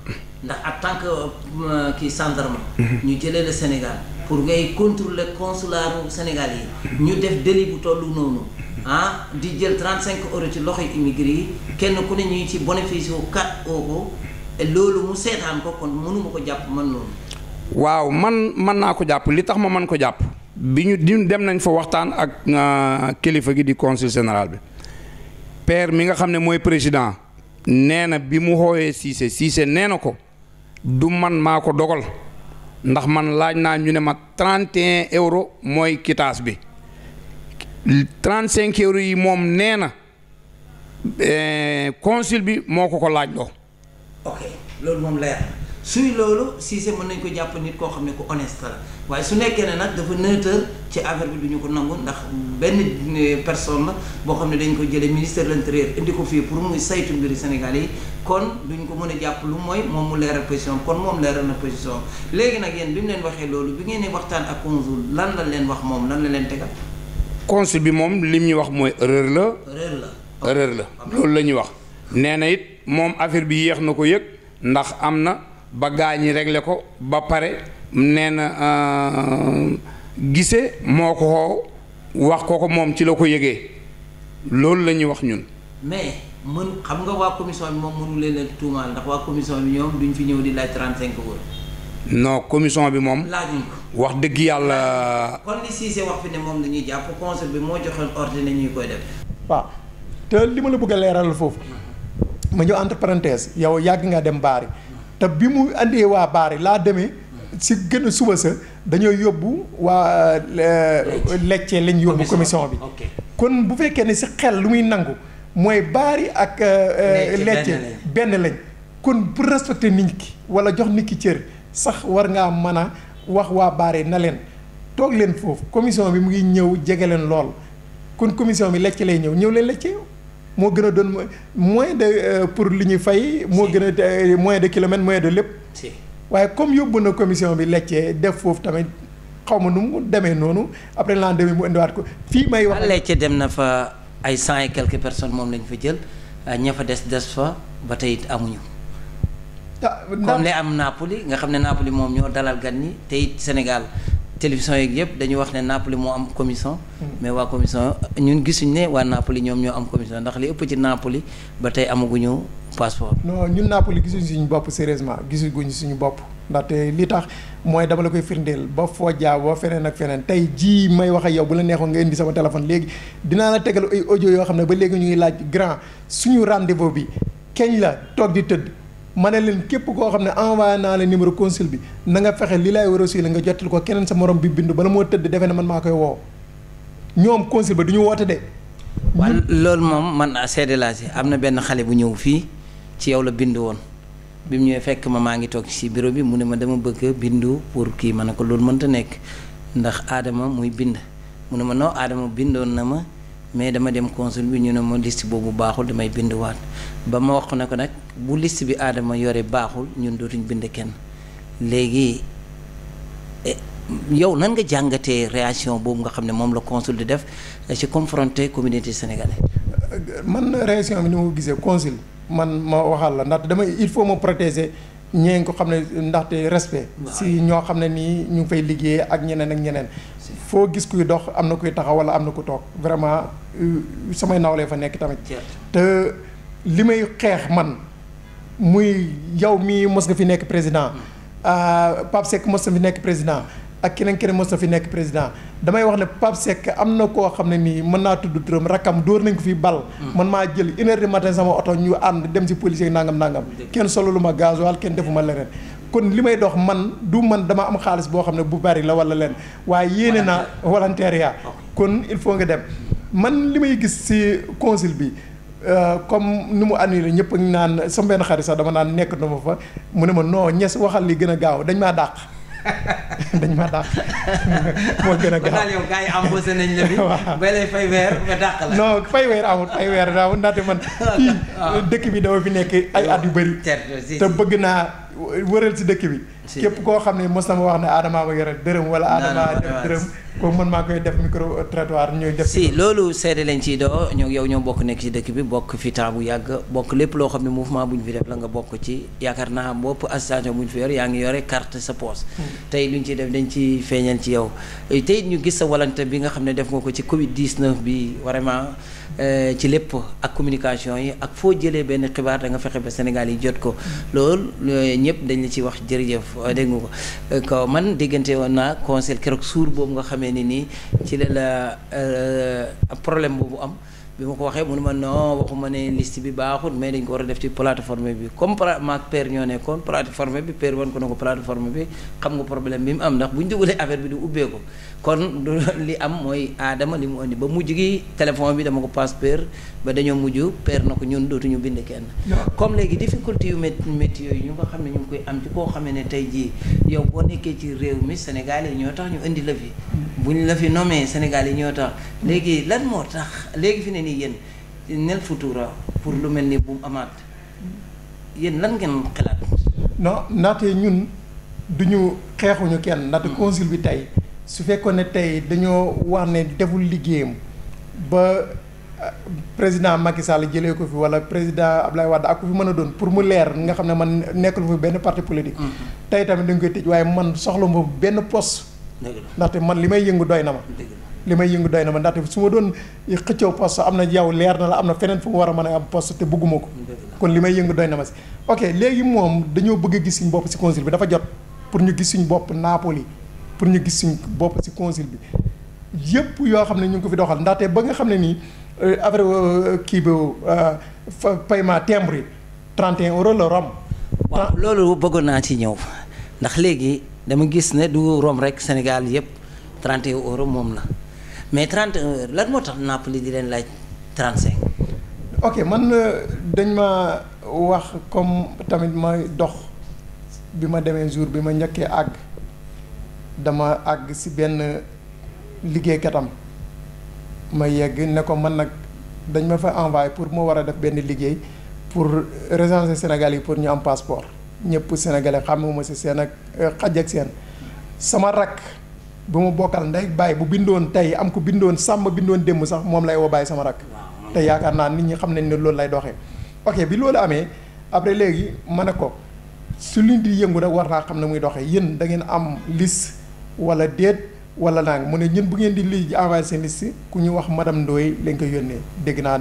ndax en tant que kii gendarme ñu jëlee le Sénégal pour ngay contrôler consulat Sénégal yi ñu def délit bu tollu noonu ah di jël 35 euros ci loxoy immigré yi kenn ku ne ñuy ci bénéfice wu 4 euros loolu mu seetaan ko kon mënuma ko jàpp man loolu. waaw man naa ko jàpp li tax ma mën ko jàpp bi ñu dem nañ fa waxtaan ak kilifa gi di consul général bi père mi nga xam ne mooy président nee na bi mu xooyee Cissé nee na ko du man maa ko dogal ndax man laaj naa ñu ne ma 31 euros mooy quittance bi 35 euros yi moom nee na consul bi moo ko laaj loo. ok loolu moom leer na suy loolu Cissé mën nañ ko jàpp nit koo xam ne ku honnête la waaye su nekkee ne nag dafa neutre ci affaire bi du ñu ko nangu ndax benn personne la boo xam ne dañ ko jëlee ministère de l'intérieur indi ko fii pour muy saytu mbiri Sénégal yi kon duñ ko mën a jàpp lu mooy moom mu leeral position kon moom leeral na position léegi nag yéen bi mu leen waxee loolu bi ngeen di waxtaan ak consul lan la leen wax moom lan la leen tegal. consul bi moom lim ñu wax mooy erreur la. erreur la loolu la ñuy wax nee na it moom affaire bi yéex na ko yëg ndax am na ba gaa ñi réglé ko ba pare nee na Guissé moo ko wax ko moom ci la ko yëgee loolu la ñuy wax ñun. mais mën xam nga waa commission bi moom mënu leen tuumaal ndax waa commission bi ñoom duñ fi ñëw di laaj 35 euros. non commission bi moom. laajuñ ko wax dëgg yàlla. kon li Cissé wax fi ne moom la ñuy jàpp consul bi moo joxoon ordre ne ñuy koy def. waaw te li ma la bëgg a leeral foofu ma ñëw entre parenthèse yow yàgg nga dem baari te bi mu andee waa baari laa demee si gën a suba sa dañoo yóbbu waa Lecce lañ yóbbu commission bi kon bu fekkee ne si xel lu muy nangu mooy baari ak Lecce benn lañ kon pour respecter nit ki wala jox nit ki cër sax war ngaa mën a wax waa baari na leen toog leen foofu commission bi mu ngi ñëw jege leen lool kon commission bi Lecce lay ñëw leen Lecce moo gën a doon moins de pour li ñuy fay moo gën a moins de kilomètres moins de lépp waaye comme yóbbu na commission bi Lecce def foofu tamit xaw ma nu mu demee noonu après l'an demi mu indiwaat ko fii may wax Lecce dem na fa ay 100 et quelques personnes moom lañ fa jël ña fa des fa ba tey it amuñu comme li am Napoli nga xam ne Napoli moom ñoo dalal gan ñi te it Sénégal télévision yeeg yëpp dañuy wax ne Napoli moo am commission mais waa commission ñun gisuñ ne waa Napoli ñoom ñoo am commission ndax li ëpp ci Napoli ba tey amaguñu passeport. non ñun Napoli gisuñ suñu bopp sérieusement gisuñ suñu bopp ndaxte li tax mooy dama la koy firndeel ba Foggia ba feneen ak feneen tey jii may wax ak yow bu la neexoon nga indi sama téléphone léegi dinaa la tegal ay audio yoo xam ne ba léegi ñu ngi laaj grand suñu rendez-vous bi keñ la toog di tëdd ma ne leen képp koo xam ne envoyé naa la numéro consul bi na nga fexe li lay war a la nga jottali ko keneen sa morom bi bindu bala moo tëdd defe ne man maa koy woo ñoom consul ba du ñu woote de. waaw loolu moom man seede laa si am na benn xale bu ñëw fii ci yow la bindu woon bi mu ñëwee fekk ma maa ngi toog ci bureau bi mu ne ma dama bëgg bindu pour kii ma ne ko loolu mënta nekk ndax Adama muy bind mu ne ma non Adama bindoon na ma mais dama dem consul bi ñu ne ma liste boobu baaxul damay binduwaat ba ma wax ne ko nag bu liste bi Adama yore baaxul ñun dootuñ bind kenn léegi yow nan nga jàngatee réaction boobu nga xam ne moom la consul di def ci confronter communauté sénégalaise. man réaction bi ni ma ko gisee consul man ma waxal la ndaxte dama il faut ma protéger ñee ko xam ne ndaxte respect si ñoo xam ne nii ñu ngi fay liggéey ak ñeneen foo gis kuy dox am na kuy taxaw wala am na ku toog vraiment samay nawlee fa nekk tamit te li may xeex man muy yow mii mos nga fi nekk président Pape Seck mos na fi nekk président ak keneen mos na fi nekk président damay wax ne Pape Seck am na koo xam ne nii mën naa tudd turam rakkam dóor nañ ko fi bal man maa jël 1h du matin sama oto ñu ànd dem si policier nangam kenn solo lu ma gasoil kenn defuma leneen kon li may dox man du man dama am xaalis boo xam ne bu bari la wala leen waaye yéene naa volontariat kon il faut nga dem man li may gis si consul bi comme ni mu annulé ñëpp a naan sama benn xarit sax dama naan nekk na ma fa mu ne ma non ñes waxal li gën a gaaw dañ maa dàq dañ ma dàq moo gën a gaaw kon yow gars yi embauché nañ la bi. waaw ba lay fay weer ba dàq la. non fay weer amul ndaxte man fii dëkk bi dama fi nekk ay at yu bëri. te bëgg naa wëral si dëkk bi. képp koo xam ne mos na ma wax ne Adama ma yore dërëm wala Adama def dërëm kooku man maa koy def micro trottoir ñooy def. si loolu seede lañ ciy doo yow ñoo bokk nekk ci dëkk bi bokk fi temps bu yàgg bokk lépp loo xam ne mouvement bu ñu fi def la nga bokk ci yaakaar naa bopp association bu ñu fi yor yaa ngi yore carte sa poche. tey lu ñu ciy def dañ ci feeñal ci yow tey ñu gis sa volonté bi nga xam ne def nga ko ci Covid 19 bi vraiment ci lépp ak communication yi ak foo jëlee benn xibaar da nga fexe ba Sénégal yi jot ko loolu ñëpp dañ la ci wax jërëjëf dégg nga ko man déggante woon naa conseil keroog suur boobu nga xamee ni nii ci la problème boobu am bi ma ko waxee mu ne ma non waxuma ne liste bi baaxul mais dañ ko war a def ci plateforme bi comme maag père ñoo nekkoon plateforme bi père wan ko ne ko plateforme bi xam nga problème bi mu am ndax bu ñu dugalee affaire bi du ubbee ko kon li am mooy Adama li mu andi ba mujj gi téléphone bi dama ko passe père ba dañoo mujj père na ko ñun dootuñu bind kenn comme léegi difficulté yu métti yooyu ñu nga xam ne ñu ngi koy am ci koo xam ne tey jii yow boo nekkee ci réew mi Sénégal yi ñoo tax ñu indi la fi buñ la fi nommé Sénégal yi ñoo tax léegi lan moo tax léegi fi ne nii yéen nel futura pour lu mel ni bu mu amaat yéen lan ngeen xalaat. non ndaxte ñun duñu xeexuñu kenn ndaxte consul bi tey su fekkoon ne tey dañoo wax ne deful liggéeyam ba président Macky Sall jëlee ko fi wala président Abdoulaye Wade ak ku fi mën a doon pour mu leer nga xam ne man nekkul fi benn parti politique. tey tamit dañ koy tëj waaye man soxla ma benn poste. ndaxte man li may yëngu doy na ma. ndaxte su ma doon xëccoo poste am na yow leer na la am na feneen fu mu war a mën a am poste te bëgguma ko. kon li may yëngu doy na ma si. ok léegi moom dañoo bëgg a gis suñu bopp si consul bi dafa jot pour ñu gis suñu bopp Napoli pour ñu gis suñu bopp si consul bi yëpp yoo xam ne ñu ngi ko fi doxal ndaxte ba nga xam ne nii affaire kii bi paiement timbre yi 31 euros la rom. waaw loolu bëggoon naa ci ñëw ndax léegi dama gis ne du rom rek Sénégal yëpp 31 euros moom la mais 31 euros lan moo tax Napoli di leen laaj 35. ok man dañ ma wax comme tamit ma dox bi ma demee jour bi ma njëkkee àgg dama àgg si benn liggéeykatam ma yegg ne ko man nag dañ ma fa envoyé pour ma war a def benn liggéey pour recenser Sénégal yi pour ñu am passeport ñëpp sénégalais xamuma si seen ak xaj ak seen sama rakk bu ma bokkal ndey bàyyi bu bindoon tey am ko bindoon sàmm bindoon démb sax moom lay woo bàyyi sama rakk te yaakaar naa nit ñi xam nañ ne loolu lay doxee ok bi loolu amee après léegi ma ne ko su liñ di yëngu rek war naa xam ne muy doxee yéen da ngeen am liste wala déet wala naa mu ne ñun bu ngeen di li envoyé seen liste ku ñu wax madame Ndoye lañ ko yónnee dégg naa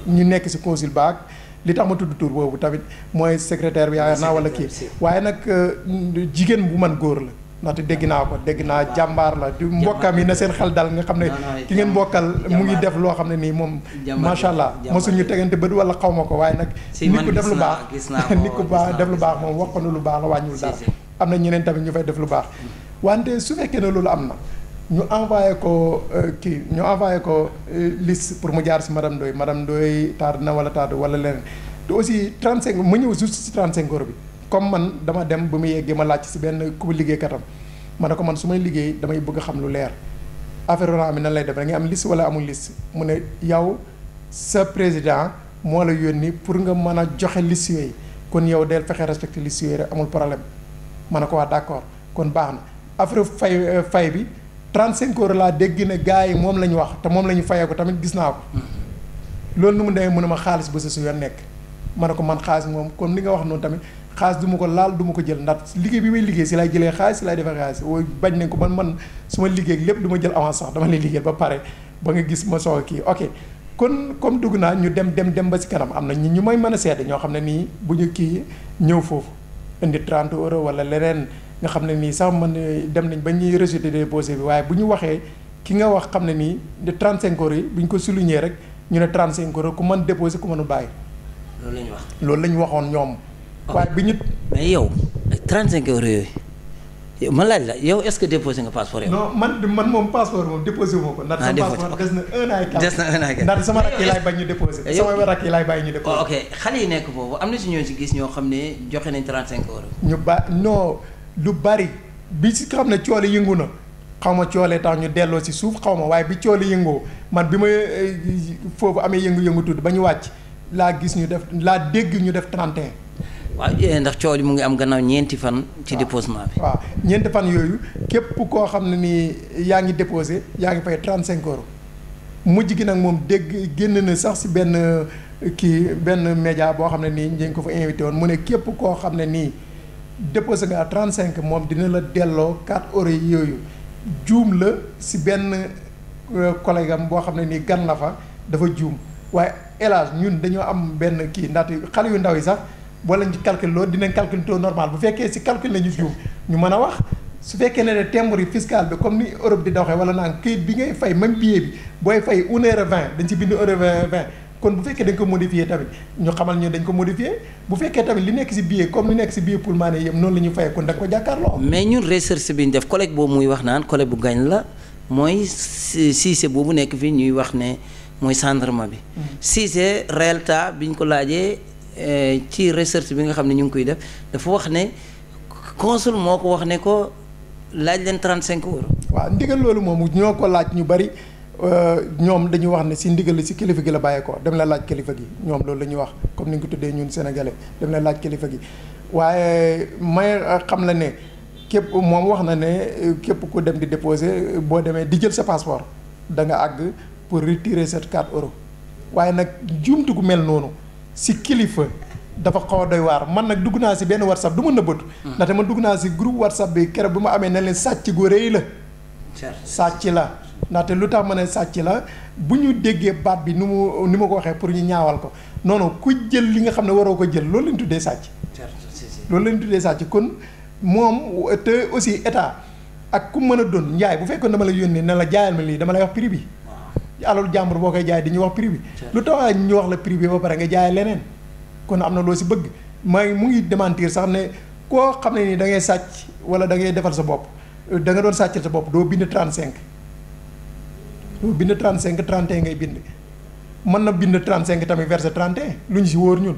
ñu nekk si consul baak li tax ma tudd tur boobu tamit mooy secrétaire bi yaakaar naa wala kii waaye nag jigéen bu man góor la ndaxte dégg naa jàmbaar la di mbokkam yi na seen xel dal nga xam ne ki ngeen mbokkal mu ngi def loo xam ne nii moom macha allah mosuñu tegante bët wala xaw ma ko waaye nag nit ku def lu baax nit ku baax def lu baax moom wax ko ne lu baax la wàññiwul dara am na ñeneen tamit ñu fay def lu baax wante su fekkee ne loolu am na ñu envoyé ko liste pour mu jaar si madame Ndoye tardé na wala tardé wala leneen te aussi 35 ma ñëw juste si 35 euros bi comme man dama dem ba mu yeggee ma laaj si benn ku liggéeykatam ma ne ko man su may liggéey damay bëgg a xam lu leer affaire Orange bi nan lay def da ngay am liste wala amul liste mu ne yow sa président moo la yónni pour nga mën a joxe liste yooyu kon yow del fexe respecté liste yooyu rek amul problème ma ne ko waa d'accord kon baax na affaire fay bi 35 euros laa dégg ne gars yi moom la ñu wax te moom la ñu fayee ko tamit gis naa ko loolu nu mu demee mu ne ma xaalis ba sa su yoon nekk ma ne ko man xaalis moom comme li nga wax noonu tamit xaalis du ma ko laal du ma ko jël ndax liggéey bi may liggéey si lay jëlee xaalis si lay defee xaalis wooy bañ nañ ko man su ma liggéey lépp du ma jël avance sax dama lay liggéey ba pare ba nga gis ma soog a kii ok kon comme dugg naa ñu dem ba si kanam am na ñu may mën a seede ñoo xam ne nii bu ñu kii ñëw foofu indi 30 euros wala leneen nga xam ne nii sax man dem nañ ba ñuy rejeté déposé bi waaye bu ñu waxee ki nga wax xam ne nii de 35 euros yi bu ñu ko souligné rek ñu ne 35 euros ku mën déposé ku mënu bàyyi. loolu la ñu wax loolu la ñu waxoon ñoom. waaye bi ñu. mais yow 35 euros yooyu man laaj la yow est-ce que déposé nga passeport yow. non man moom passeport moom déposé wu ma ko. ndax sama passeport des na 1 an et des na 1 an et quelque. ndax sama rakk yi laay bañ ñu déposé. sama rakk yi laay bàyyi ñu déposé. ok xale yi nekk foofu am na si ñoo si gis ñoo xam ne joxe nañ 35 euros. ñu non lu bari bi si xam ne coole yëngu na xaw ma coolee tax ñu delloo si suuf xaw ma waaye bi coole yëngoo man bi ma foofu amee yëngu-yëngu tudd ba ñu wàcc laa gis ñu def laa dégg ñu def 31. waaw ndax coow li mu ngi am gannaaw ñeenti fan. ci déposement bi. waaw ñeenti fan yooyu képp koo xam ne nii yaa ngi déposé yaa ngi fay 35 euros mujj gi nag moom dégg génn na sax si benn benn média boo xam ne nii ñu ko fa invité woon mu ne képp koo xam ne nii déposé nga à 35 moom dina la delloo 4 euros yi yooyu juum la si benn collègue am boo xam ne nii gan la fa dafa juum waaye hélas ñun dañoo am benn kii ndaxte xale yu ndaw yi sax. boo leen ci calcul loolu dinañ calcul taux normal bu fekkee si calcul la ñu juum ñu mën a wax su fekkee ne timbre yi fiscal bi comme ni Europe di doxee wala naan këyit bi ngay fay même billet bi booy fay 1h20 dañ ci bind 1h20 kon bu fekkee dañ ko modifié tamit ñu xamal ñu dañ ko modifié bu fekkee tamit li nekk si billet comme li nekk si billet pour maanaam yëpp noonu la ñuy fay kon da nga ko jàkkaarloo. mais ñun recherche bi ñu def collègue boobu muy wax naan collègue bu gañ la mooy Cissé boobu nekk fii ñuy wax ne mooy gendarme bi. Cissé réellement bi ñu ko laajee. ci recherche bi nga xam ne ñu ngi koy def dafa wax ne consul moo ko wax ne ko laaj leen 35 euros. waaw ndigal loolu moom ñoo ko laaj ñu bari ñoom dañuy wax ne si ndigal si kilifa gi la bàyyee ko dem la laaj kilifa gi ñoom loolu la ñuy wax comme ni nga ko tuddee ñun sénégalais dem la laaj kilifa gi waaye may xam la ne képp moom wax na ne képp ku dem di déposer boo demee di jël sa passeport da nga àgg pour retirer cette 4 euros waaye nag jumtu gu mel noonu. si kilifa dafa xaw a doy waar man nag dugg naa si benn whatsapp du ma nëbbatu ndaxte man dugg naa si groupe whatsapp bi keroog bi ma amee ne leen sàcc gu rëy la sàcc la ndaxte lu tax ma ne sàcc la bu ñu déggee baat bi ni ma ko waxee pour ñu ñaawal ko noonu ku jël li nga xam ne waroo ko jël loolu lañ tuddee sàcc loolu lañ tuddee sàcc kon moom te aussi état ak ku mën a doon njaay bu fekkoon dama la yónnee ne la jaayal ma lii dama lay wax prix bi alalu jàmbur boo koy jaay di ñu wax prix bi lu tax ñu wax la prix bi ba pare nga jaay leneen kon am na loo si bëgg mu ngi démentir sax ne koo xam ne ni da ngay sàcc wala da ngay defal sa bopp da nga doon sàccal sa bopp doo bind 35 doo bind 35 31 ngay bind mën na bind 35 tamit verset 31 lu ñu si wóor ñun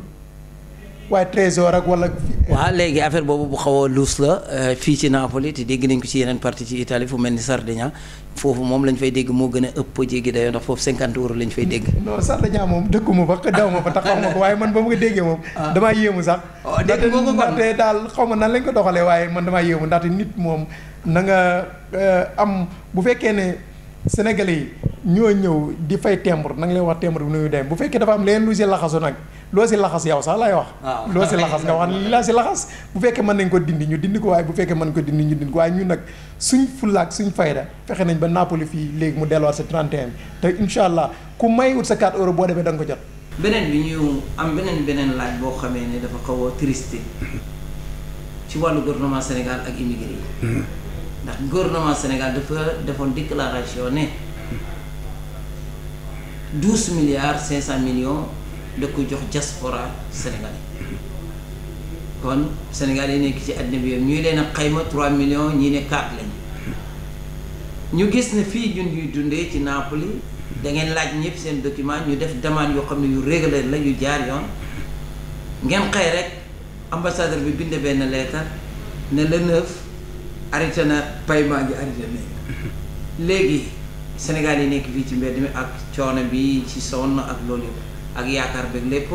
waaye trésor ak wala. waaw léegi affaire boobu bu xaw a luus la fii ci Napoli te dégg nañ ko ci yeneen partie ci Italie fu mel ni Sardinia foofu moom lañ fay dégg moo gën a ëpp jéggi dayoo ndax foofu 50 euros lañ fay dégg. non Sardinia moom dëkkuma fa daw ma fa tax xaw ma ko waaye man ba ma ko déggee moom. damaa yéemu sax. dégg nga ko ndaxte daal xaw ma nan lañ ko doxalee waaye man damaa yéemu ndaxte nit moom na nga am bu fekkee ne Sénégalais yi ñoo ñëw di fay timbre na nga leen wax timbre bi nu muy dem bu fekkee dafa am leen lu si laxasu nag. loo si laxas yow sax lay wax. loo si laxas nga wax ne li laa si laxas bu fekkee mën nañ ko dindi ñu dindi ko waaye bu fekkee mën ko dindi ñu dindi ko waaye ñun nag suñ fullaak suñ fayda fexe nañ ba Napoli fii léegi mu delluwaat sa 31 te incha allah ku may ut sa 4 euros boo demee da nga ko jot. beneen bi ñu am beneen laaj boo xamee ne dafa xaw a triste ci wàllu gouvernement Sénégal ak immigré yi ndax gouvernement Sénégal dafa defoon déclaration ne 12 milliards 500 millions da ko jox diaspora sénégalais kon Sénégal yi nekk ci àddina bi yëpp ñuy leen a xayma 3 millions ñii ne 4 lañ ñu gis ne fii ñun ñuy dundee ci Napoli da ngeen laaj ñëpp seen document ñu def demande yoo xam ne yu régulier la yu jaar yoon ngeen xëy rek ambassadeur bi bind benn lettre ne le 9 arrêté na paiement bi arrêté na léegi Sénégal yi nekk fii ci mbedd mi ak coono bi ci sonn ak loolu yëpp ak yaakaar beeg lépp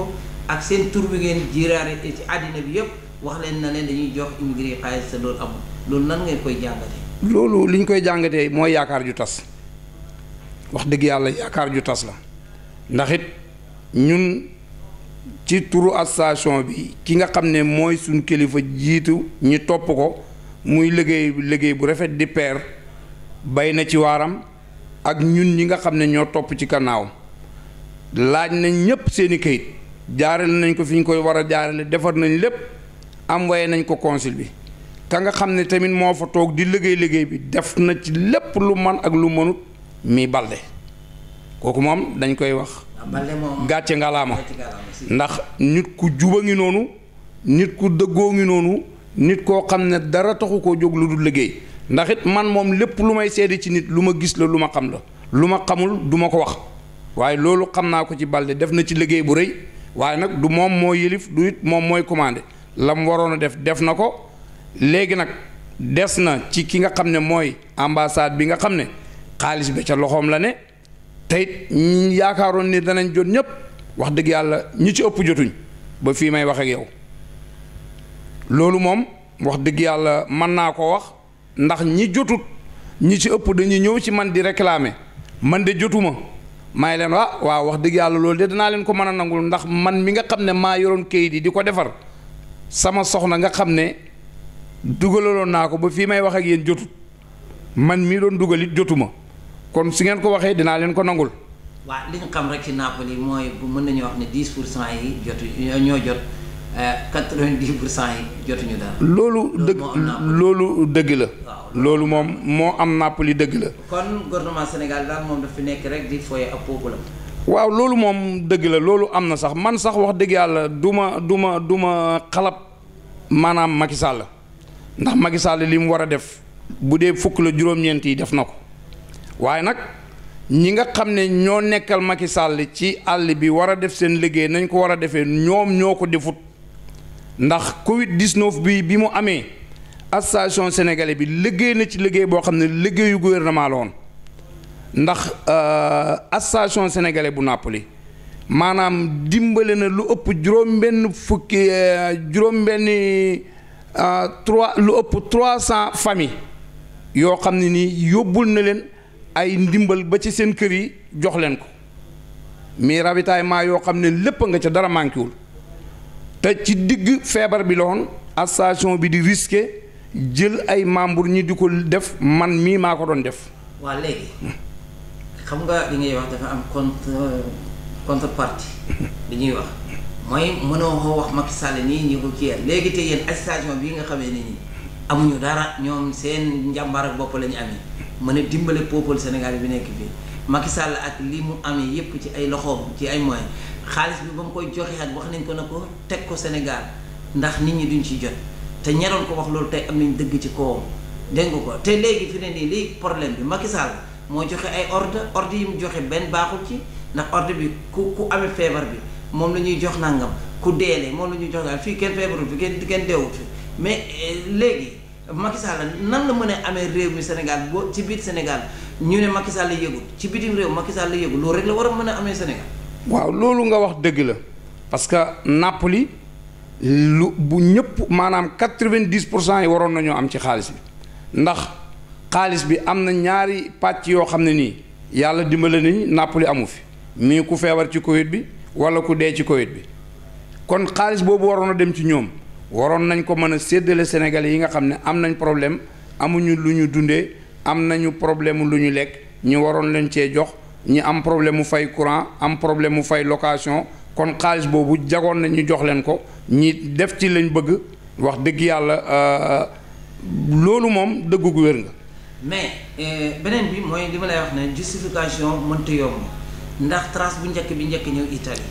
ak seen tur bi ngeen jiiraare ci àddina bi yëpp wax leen na leen dañuy jox immigré xaalis te loolu amul loolu nan ngeen koy jàngatee. loolu li ñu koy jàngatee mooy yaakaar ju tas wax dëgg yàlla yaakaar ju tas la ndax it ñun ci turu association bi ki nga xam ne mooy suñ kilifa jiitu ñi topp ko muy liggéey bu rafet di peer bay na ci waaram ak ñun ñi nga xam ne ñoo topp ci gannaaw laaj nañ ñépp seeni kayit jaarale nañ ko fi ñu koy war a jaarale defar nañ lépp envoyé nañ ko consul bi ka nga xam ne tamit moo fa toog di liggéey bi def na ci lépp lu man ak lu mënut mi Balde kooku moom dañ koy wax gàcce ngalaama ndax nit ku juba ngi noonu nit ku dëggoo ngi noonu nit koo xam ne dara taxu koo jóg lu dul liggéey ndax it man moom lépp lu may seede ci nit lu ma gis la lu ma xam la lu ma xamul du ma ko wax waaye loolu xam naa ko ci Balde def na ci liggéey bu rëy waaye nag du moom moo yëlif du it moom mooy commandé la mu waroon a def na ko léegi nag des na ci ki nga xam ne mooy ambassade bi nga xam ne xaalis bi ca loxoom la ne tey yaakaaroon ni danañ jot ñëpp wax dëgg yàlla ñi ci ëpp jotuñ ba fii may wax ak yow loolu moom wax dëgg yàlla mën naa ko wax ndax ñi jotut ñi ci ëpp dañuy ñëw ci man di réclamer man de jotuma may leen waaw wax dëgg yàlla loolu de danaa leen ko mën a nangul ndax man mi nga xam ne maa yoroon kayit yi di ko defar sama soxna nga xam ne dugalaloon naa ko ba fii may wax ak yéen jotut man mii doon dugal it jotuma kon su ngeen ko waxee dinaa leen ko nangul. waaw li ñu xam rek ci Napoli mooy bu mën nañu wax ne 10% yi jotu ñoo jot 90% yi jotuñu dara. loolu dëgg la. loolu moom moo am Napoli dëgg la. kon gouvernement Sénégal daal moom daf fi nekk rek di foye ab peuple. waaw loolu moom dëgg la loolu am na sax man sax wax dëgg yàlla du ma xalab maanaam Macky Sall ndax Macky Sall li mu war a def bu dee fukk la juróom-ñeent yi def na ko waaye nag ñi nga xam ne ñoo nekkal Macky Sall ci àll bi war a def seen liggéey nañ ko war a defee ñoom ñoo ko defut ndax Covid 19 bi mu amee association sénégalais bi liggéey na ci liggéey boo xam ne liggéeyu gouvernement la woon ndax association sénégalais bu Napoli maanaam dimbale na lu ëpp lu ëpp 300 familles yoo xam ne nii yóbbul na leen ay ndimbal ba ci seen kër yi jox leen ko mais ravitaillement yoo xam ne lépp nga ca dara manquéwul te ci digg feebar bi la woon association bi di risqué jël ay membres ñi di ko def man mii maa ko doon def. waa léegi xam nga li ngay wax dafa am contrepartie li ñuy wax mooy mënoo wax Macky Sall nii ñu ko kii léegi te yéen association bii nga xamee ne nii amuñu dara ñoom seen njàmbaar ak bopp la ñu amee mën a dimbale peuple Sénégal bi nekk fii Macky Sall ak li mu amee yépp ci ay loxoom ci ay moyens xaalis bi ba mu koy joxe at wax nañ ko ne ko teg ko Sénégal ndax nit ñi duñ ci jot te ñaroon ko wax loolu tey am nañ dëgg ci kawam dégg nga ko te léegi fi ne nii lii problème bi Macky Sall moo joxe ay ordre yi mu joxe benn baaxul ci ndax ordre bi ku amee feebar bi moom la ñuy jox nangam ku deele moom la ñuy jox daal fii kenn feebarul fi kenn deewut fi mais léegi Macky Sall nan la mën a amee réew mi Sénégal boo ci biir Sénégal ñu ne Macky Sall la yëgul ci bitim réew Macky Sall la yëgul loolu rek la war a mën a amee Sénégal. waaw loolu nga wax dëgg la parce que Napoli lu bu ñëpp maanaam 90% yi waroon nañoo am ci xaalis bi ndax xaalis bi am na ñaari pàcc yoo xam ne nii yàlla dimbale nañu Napoli amu fi mii ku feebar ci Covid bi wala ku dee ci Covid bi kon xaalis boobu waroon a dem ci ñoom waroon nañ ko mën a séddale Sénégalais yi nga xam ne am nañ problème amuñu lu ñu dundee am nañu problème lu ñu lekk ñu waroon leen cee jox ñi am problème mu fay courant am problème mu fay location kon xaalis boobu jagoon na ñu jox leen ko ñi def ci lañ bëgg wax dëgg yàlla loolu moom dëggu gu wér nga. mais beneen bi mooy li ma lay wax ne justification mënta yomb ndax trace bu njëkk bi njëkk ñëw Italie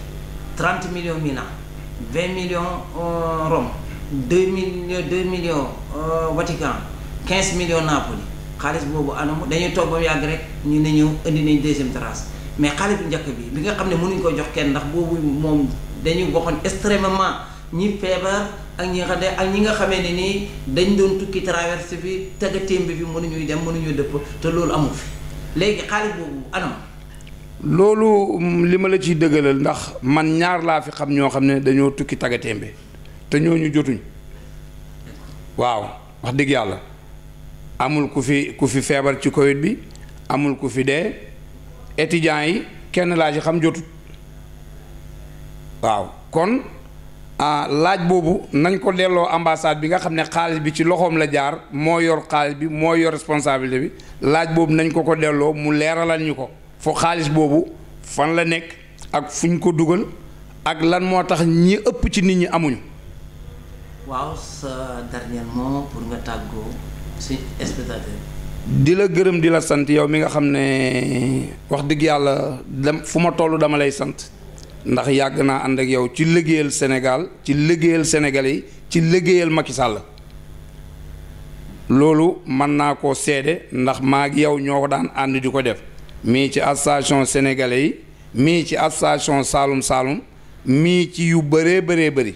30 millions Milan 20 millions Rome 2 millions Vatican 15 millions Napoli xaalis boobu anam dañuy toog ba mu yàgg rek ñu ne ñëw indi nañ deuxième trace mais xaalis bu njëkk bi nga xam ne mënuñ ko jox kenn ndax boobu moom dañuy waxoon extrêmement ñi feebar ak ñi nga xam ne ak ñi nga xamee ne nii dañ doon tukki traversé bi tëggatéem bi mënuñuy dem mënuñuy dëpp te loolu amu fi léegi xaalis boobu anam. loolu li ma la ciy dëggalal ndax man ñaar laa fi xam ñoo xam ne dañoo tukki tàggatéem bi te ñooñu jotuñ waaw wax dëgg yàlla amul ku fi feebar ci Covid bi amul ku fi dee étudiants yi kenn laa ci xam jotut waaw kon laaj boobu nañ ko delloo ambassade bi nga xam ne xaalis bi ci loxoom la jaar moo yor xaalis bi moo yor responsabilité bi laaj boobu nañ ko delloo mu leeralal ñu ko foo xaalis boobu fan la nekk ak fuñ ko dugal ak lan moo tax ñi ëpp ci nit ñi amuñu. waaw sa dernier mot pour nga tàggoo ci spectateur. di la gërëm di la sant yow mi nga xam ne wax dëgg yàlla fu ma toll dama lay sant ndax yàgg naa ànd ak yow ci liggéeyal Sénégal ci liggéeyal Sénégalais yi ci liggéeyal Macky Sall loolu mën naa koo seede ndax maa ak yow ñoo ko daan ànd di ko def mii ci association sénégalais yi mii ci association Saalum Saalum mii ci yu bëree bëri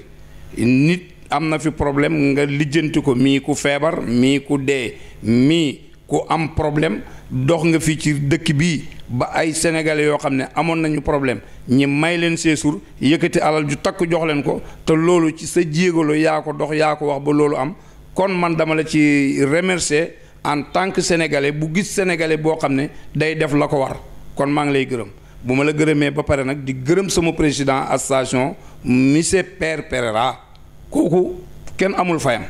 nit am na fi problème nga lijjanti ko mii ku feebar mii ku dee mii ku am problème dox nga fi ci dëkk bii ba ay sénégalais yoo xam ne amoon nañu problème ñi may leen séjour yëkkati alal ju takk jox leen ko te loolu ci sa jéegalo yaa ko dox yaa ko wax ba loolu am kon man dama la ci remercier en tant que sénégalais bu gis sénégalais boo xam ne day def la ko war kon maa ngi lay gërëm bu ma la gërëmee ba pare nag di gërëm sama président association monsieur Père Pereira kooku kenn amul fayam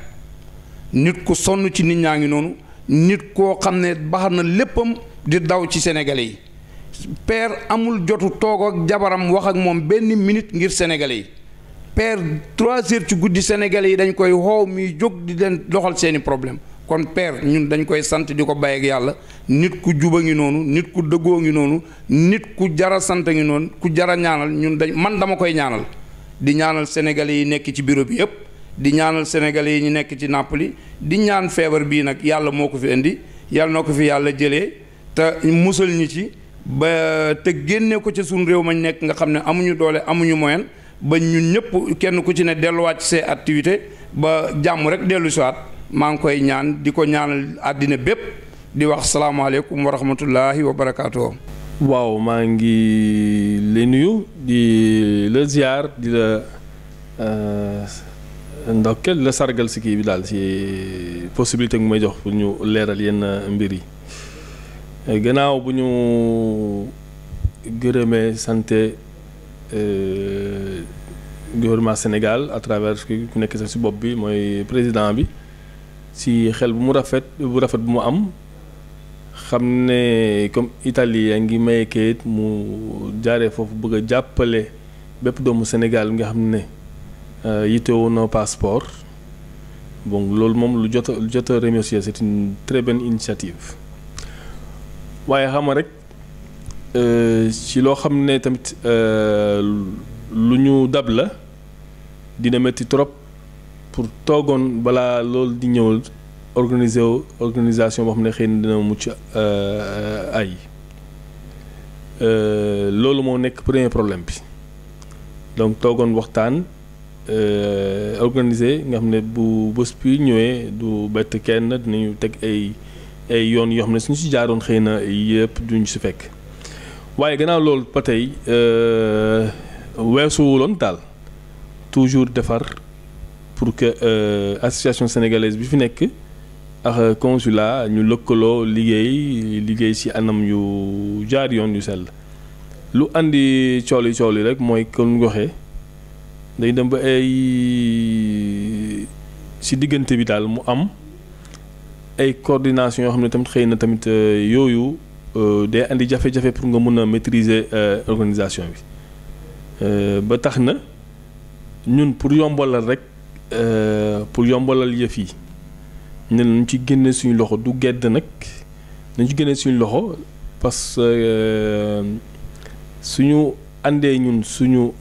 nit ku sonn ci nit ñaa ngi noonu nit koo xam ne baax na léppam di daw ci sénégalais yi Père amul jotu toog ak jabaram wax ak moom benn minute ngir sénégalais yi Père 3 heures ci guddi sénégalais yi dañ koy xoow muy jóg di leen doxal seeni problème kon Père ñun dañ koy sant di ko bàyyi ak yàlla nit ku juba ngi noonu nit ku dëggoo ngi noonu nit ku jara sant ngi noonu ku jara ñaanal ñun man dama koy ñaanal di ñaanal sénégalais yi nekk ci bureau bi yëpp di ñaanal sénégalais yi ñu nekk ci Napoli di ñaan feebar bii nag yàlla moo ko fi indi yàlla noo ko fi yàlla jëlee te musal ñi ci ba te génne ko ci suñu réew mañ nekk nga xam ne amuñu doole amuñu moyen ba ñun ñëpp kenn ku ci ne delluwaat ci ses activités ba jàmm rek dellu siwaat maa ngi koy ñaan di ko ñaanal àddina bépp di wax salaamaaleykum wa rahmatullahi wa barakaatu. waaw maa ngi lay nuyu di la ziar di la ndokkeel la sargal si kii bi daal si possibilité nga may jox pour ñu leeral yenn mbir yi gannaaw bu ñu gërëmee santé gouvernement Sénégal à travers ku nekk sax si bopp bi mooy président bi si xel bu rafet bu mu am xam ne comme Italie yaa ngi may kayit mu jaaree foofu bëgg a jàppale bépp doomu Sénégal nga xam ne yitewoo na passeport bon loolu moom lu jot a remercier c'est une très bonne initiative waaye xam nga rek ci loo xam ne tamit lu ñu dab la dina métti trop pour toogoon balaa loolu di ñëwal organisation boo xam ne xëy na dina mucc ay loolu moo nekk premier problème bi donc toogoon waxtaan organisé nga xam ne bu bés bi ñëwee du bett kenn dinañu teg ay yoon yoo xam ne suñu si jaaroon xëy na yëpp duñu si fekk waaye gannaaw loolu ba tey weesuwuloon daal toujours defar pour que association sénégalaise bi fi nekk ak consulat ñu lëkkaloo liggéey ci anam yu jaar yoon yu sell lu andi cool yi rek mooy kon waxee day dem ba ay ci diggante bi daal mu am ay coordination yoo xam ne tamit xëy na tamit yooyu day andi jafe-jafe pour nga mën a maîtriser organisation bi ba tax na ñun pour yombalal rek pour yombalal yëf yi ne nañ ci génne suñu loxo du gedd nag nañ ci génne suñu loxo parce que suñu àndee ñun suñu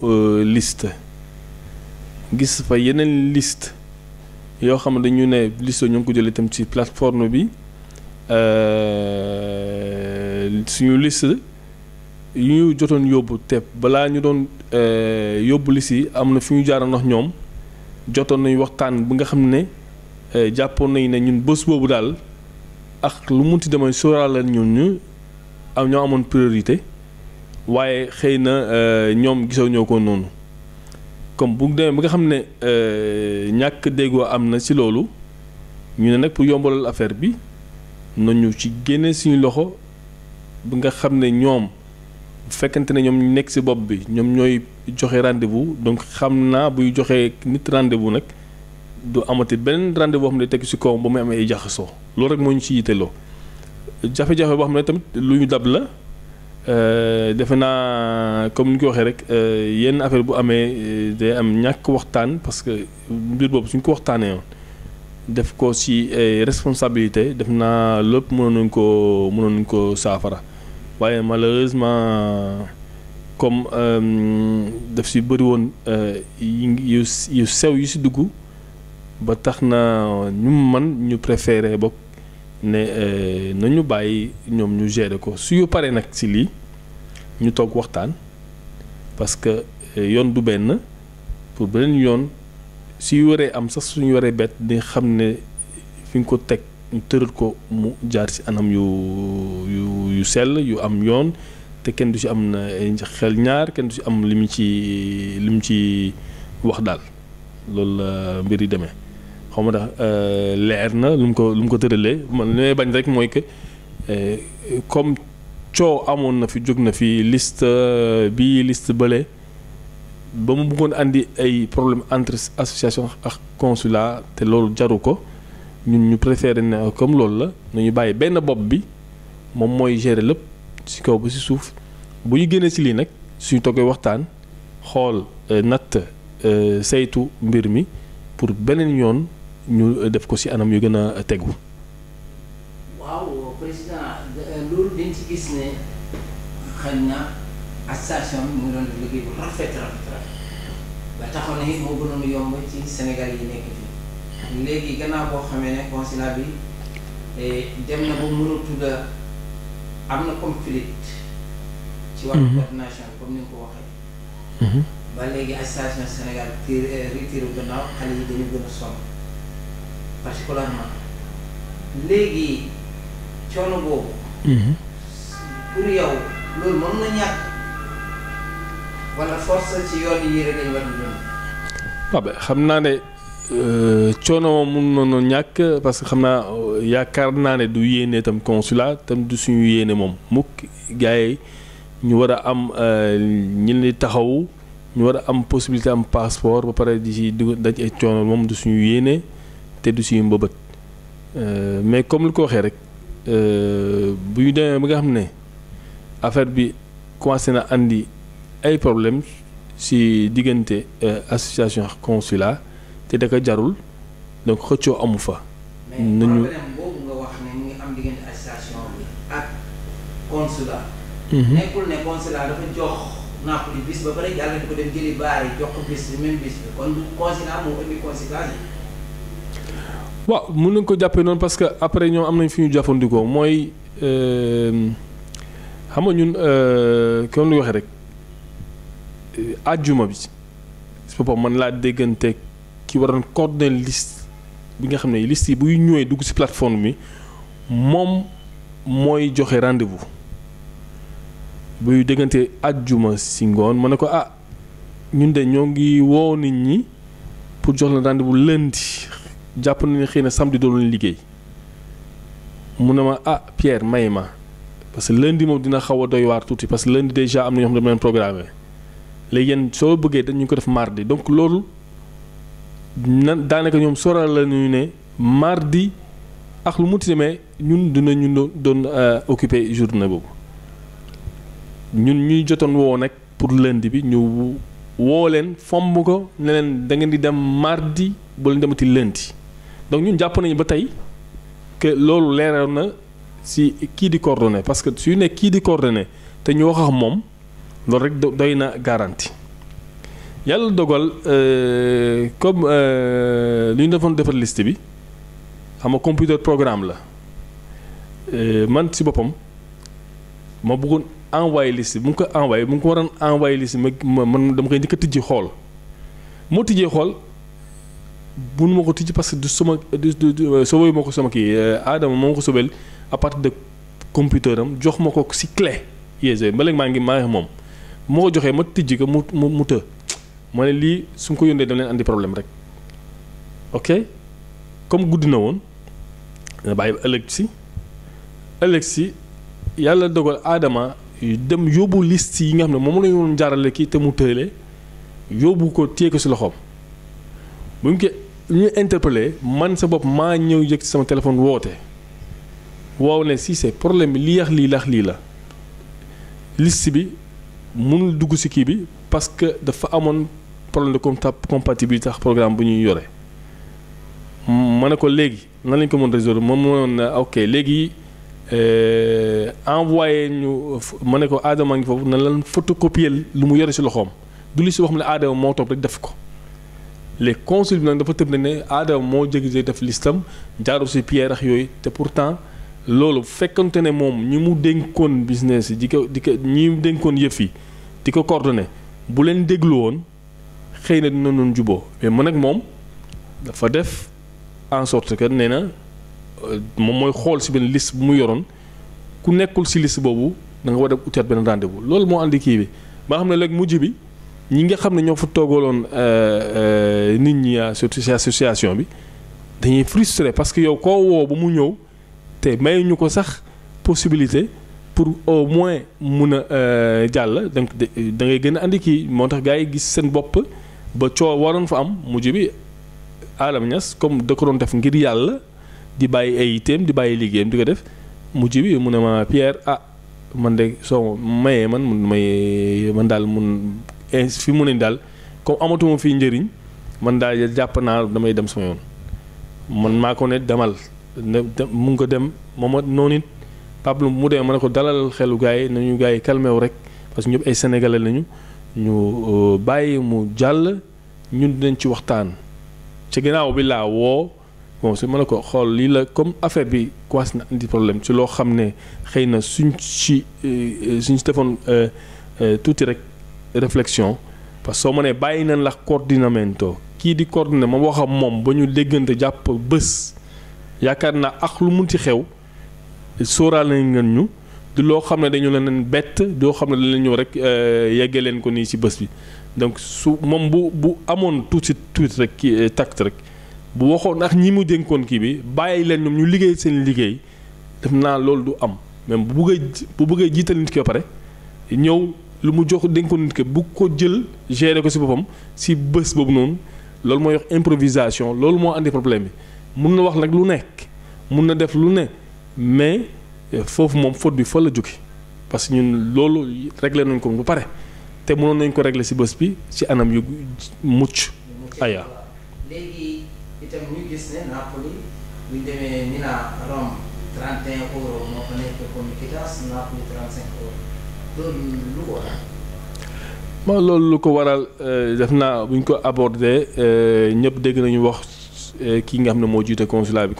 liste gis fa yeneen liste yoo xam ne dañu ne liste ñu ngi ko jëlee itam ci plateforme bi suñu liste yu ñu jotoon yóbbu te balaa ñu doon yóbbu liste yi am na fi ñu jaaroon ak ñoom jotoon nañu waxtaan bi nga xam ne jàppoon nañu ne ñun bés boobu daal ak lu munti demee sóoraale ñun ñoo amoon priorité waaye xëy na ñoom gisoo ñoo ko noonu comme bu demee ba nga xam ne ñàkk déggoo am na ci loolu ñu ne nag pour yombalal affaire bi nañu ci génne suñu loxo bi nga xam ne ñoom bu fekkente ne ñoom ñu nekk ci bopp bi ñoom ñooy joxe rendez-vous donc xam naa buy joxee nit rendez-vous nag du amati benn rendez-vous boo xam ne tekki ci kaw ba muy amee ay jaxasoo loolu rek moo ñu ci yitteloo jafe-jafe boo xam ne tamit lu ñu dab la defe naa comme ni ñu ko waxee rek yenn affaire bu amee day am ñàkk waxtaan parce que mbir boobu suñ ko waxtaanee woon def ko ci responsabilité def naa lépp mënoon nañ ko saafara waaye malheureusement comme daf ci bëri woon yu sew yu ci dugg ba tax na ñu préféré bokk ne nañu bàyyi ñoom ñu gérer ko su paree nag ci lii ñu toog waxtaan parce que yoon du benn pour beneen yoon su waree am sax suñu waree bett di xam ne fi nga ko teg ñu tëral ko mu jaar ci anam yu sell yu am yoon te kenn du ci am na xel ñaar kenn du ci am li mu ci wax daal loolu la mbir yi demee. xaw ma ndax leer na lu mu ko tëralee man li may bañ rek mooy que comme coow amoon na fi jóg na fi liste bii liste bële ba mu bëggoon andi ay problème entre association ak consulat te loolu jaru ko ñun ñu préféré ne comme loolu la nañu bàyyi benn bopp bi moom mooy gérer lépp ci kaw ba ci suuf bu ñu génnee ci lii nag suñu toggee waxtaan xool natt saytu mbir mi pour beneen yoon ñu def ko ci anam yu gën a tegu. waaw président loolu dañ ci gis ne xëy na association bi mu ngi doon liggéey bu rafet ba taxoon na it moo gënoon yomb ci Sénégal yi nekk fii léegi gannaaw boo xamee ne consulat bi dem na ba mënatul a am na conflit ci wàllu coordination comme ni nga ko waxee. ba léegi association Sénégal retiré gannaaw xale yi dañu gën a sonn particulièrement léegi coono boobu. pour yow loolu mën na ñàkk wala force ci yoon yi rek lañ war di doon. waaw xam naa ne coono moom mun na ñàkk parce que xam naa yaakaar naa ne du yéene itam consulat tam du suñu yéene moom mukk gars yi ñu war a am ñi leen di taxaw. ñu war a am possibilité am passeport ba pare di ci daj ay coono moom du suñu yéene te du suñu mbëbët mais comme lu ko waxee rek bu ñu demee ba nga xam ne affaire bi commencé na andi ay problème ci diggante association ak consulat te da ko jarul donc xëccoo amu fa. nañu problème boobu nga wax ne mu ngi am diggante association bi ak consulat. nekkul ne consulat dafa jox. Napoli bis ba pare yàlla di ko dem jëli baar yi jox ko bis bi même bis bi kon du consulat moo indi conséquence yi. waaw mën nañ ko jàppee noonu parce que après ñoom am nañ fi ñu jàppandikoo mooy xam nga ñun comme lu waxee rek àjjuma bi si boppam man laa déggante ki waroon coordonner liste bi nga xam ne liste yi buy ñëwee dugg ci plateforme bi moom mooy joxe rendez-vous. buy déggante àjjuma ci ngoon ma ne ko ñun de ñoo ngi woo nit ñi pour jox leen rendez-vous lundi jàpp nañu xëy na samedi doon liggéey mu ne ma Pierre may ma parce que lundi moom dina xaw a doy waar tuuti parce que lundi déjà am na ñoo xam ne dama leen programmé léegi yéen soo bëggee dañu ko def mardi donc loolu daanaka ñoom sóoraal la ñu ne mardi ak lu mu ti demee ñun dinañu doon occupé journée boobu. ñun ñuy jotoon woo nag pour lundi bi ñu woo leen fomb ko ne leen da ngeen di dem mardi bu leen demati lundi donc ñun jàpp nañu ba tey que loolu leeral na si kii di coordonné parce que su ne kii di coordonné te ñu wax ak moom loolu rek doy na garantie yàlla dogal comme li ñu defoon defar liste bi xam nga computer programme la man si boppam ma bëggoon envoyé liste bi mu ngi ko envoyé mu ngi ko waroon envoyé liste man dama koy njëkk a tijji xool moo tijjee xool bunu ma ko tijji parce que du sama du soobee ma ko sama kii Adama moo ma ko sobeel à partir de computer am jox ma ko si clé USB ba léegi maa ngi moom moo ko joxee ma tijji ko mu të ma ne lii su ma ko yónnee dama leen andi problème rek ok comme guddi na woon nga bàyyi ëllëg si yàlla dogal Adama dem yóbbu liste yi nga xam ne moom la ñu doon jaarale kii te mu tële yóbbu ko téye ko si loxoom bu ñu ko ñu interpellé man sa bopp maa ñëw yëg ci sama téléphone woote waaw ne si c'est problème bi lii la liste bi mënul dugg si kii bi parce que dafa amoon problème de compatibilité ak programme bu ñuy yore ma ne ko léegi nan lañ ko mën résoudre moom moo ne ok léegi envoyé ñu ma ne ko Adama ngi foofu na lan photocopier lu mu yore si loxoom du li si wax ne Adama moo toog rek def ko les consul bi nag dafa tëb ne Adama moo jégi def listam jaarul si Pierre ak yooyu te pourtant loolu fekkante ne moom ñi mu dénkoon business yi di ko ñi mu dénkoon yëf yi di ko coordonné bu leen déglu woon xëy na dina doon juboo mais man nag moom dafa def en sorte que nee na moom mooy xool si benn liste bu mu yoroon ku nekkul si liste boobu da nga war a utiwaat benn rendez-vous loolu moo andi kii bi ba xam ne léegi mujj bi ñi nga xam ne ñoo fa toogaloon nit ñi surtout si association bi dañuy frustré parce que yow koo woo ba mu ñëw te mayuñu ko sax possibilité pour au moins mun a jàll donc da ngay gën a andi kii moo tax gars yi gis seen bopp ba coow waroon fa am mujj bi Adama Niass comme da ko doon def ngir yàlla di bàyyi ay itam di bàyyi liggéeyam di ko def mujj bi mu ne ma Pierre man de soo mayee man daal fi mu ne daal comme amatuma fii njëriñ man daal jàpp naa damay dem sama yoon man maa ko ne demal mu ngi ko dem moom noonu it Pablo mu demee ma ne ko dalal xelu gars yi nañu gars yi calmé wu rek parce que ñëpp ay sénégalais lañu ñu bàyyi mu jàll ñun dinañ ci waxtaan ci ginnaaw bi laa woo bon su ma ne ko xool lii la comme affaire bi commencé na indi problème ci loo xam ne xëy na suñ ci defoon tuuti rek réflexion parce que soo ma nee bàyyi nañ la coordinamento kii di coordonné ma wax ak moom ba ñu déggante jàpp bés yaakaar naa ak lu mun ci xew sóoraal nañ ngeen ñu du loo xam ne dañu leen bett doo xam ne dañ leen ñëw rek yeggee leen ko nii ci bés bi donc su moom bu amoon tuuti rek kii tact rek bu waxoon ak ñi mu dénkoon kii bi bàyyi leen ñoom ñu liggéey seen liggéey def naa loolu du am même bu bëggee jiital nit ki ba pare ñëw lu mu jox dénkoon nit ki bu ko jël gérer ko ci boppam ci bés boobu noonu loolu mooy wax improvisation loolu moo andi problème bi mun na wax nag lu nekk mun na def lu ne mais foofu moom faute bi fa la jóge parce que ñun loolu réglé nañ ko ba pare te mënoon nañ ko régler ci bés bi ci anam yu mucc aya léegi itam ñu gis ne Napoli bu ñu demee Milan Rome 31 euros moo fa nekk comme quittance Napoli 35 euros loolu lu ko waral. bon loolu lu ko waral def naa bu ñu ko abordé ñëpp dégg nañu wax kii nga xam ne moo jiite consulat bi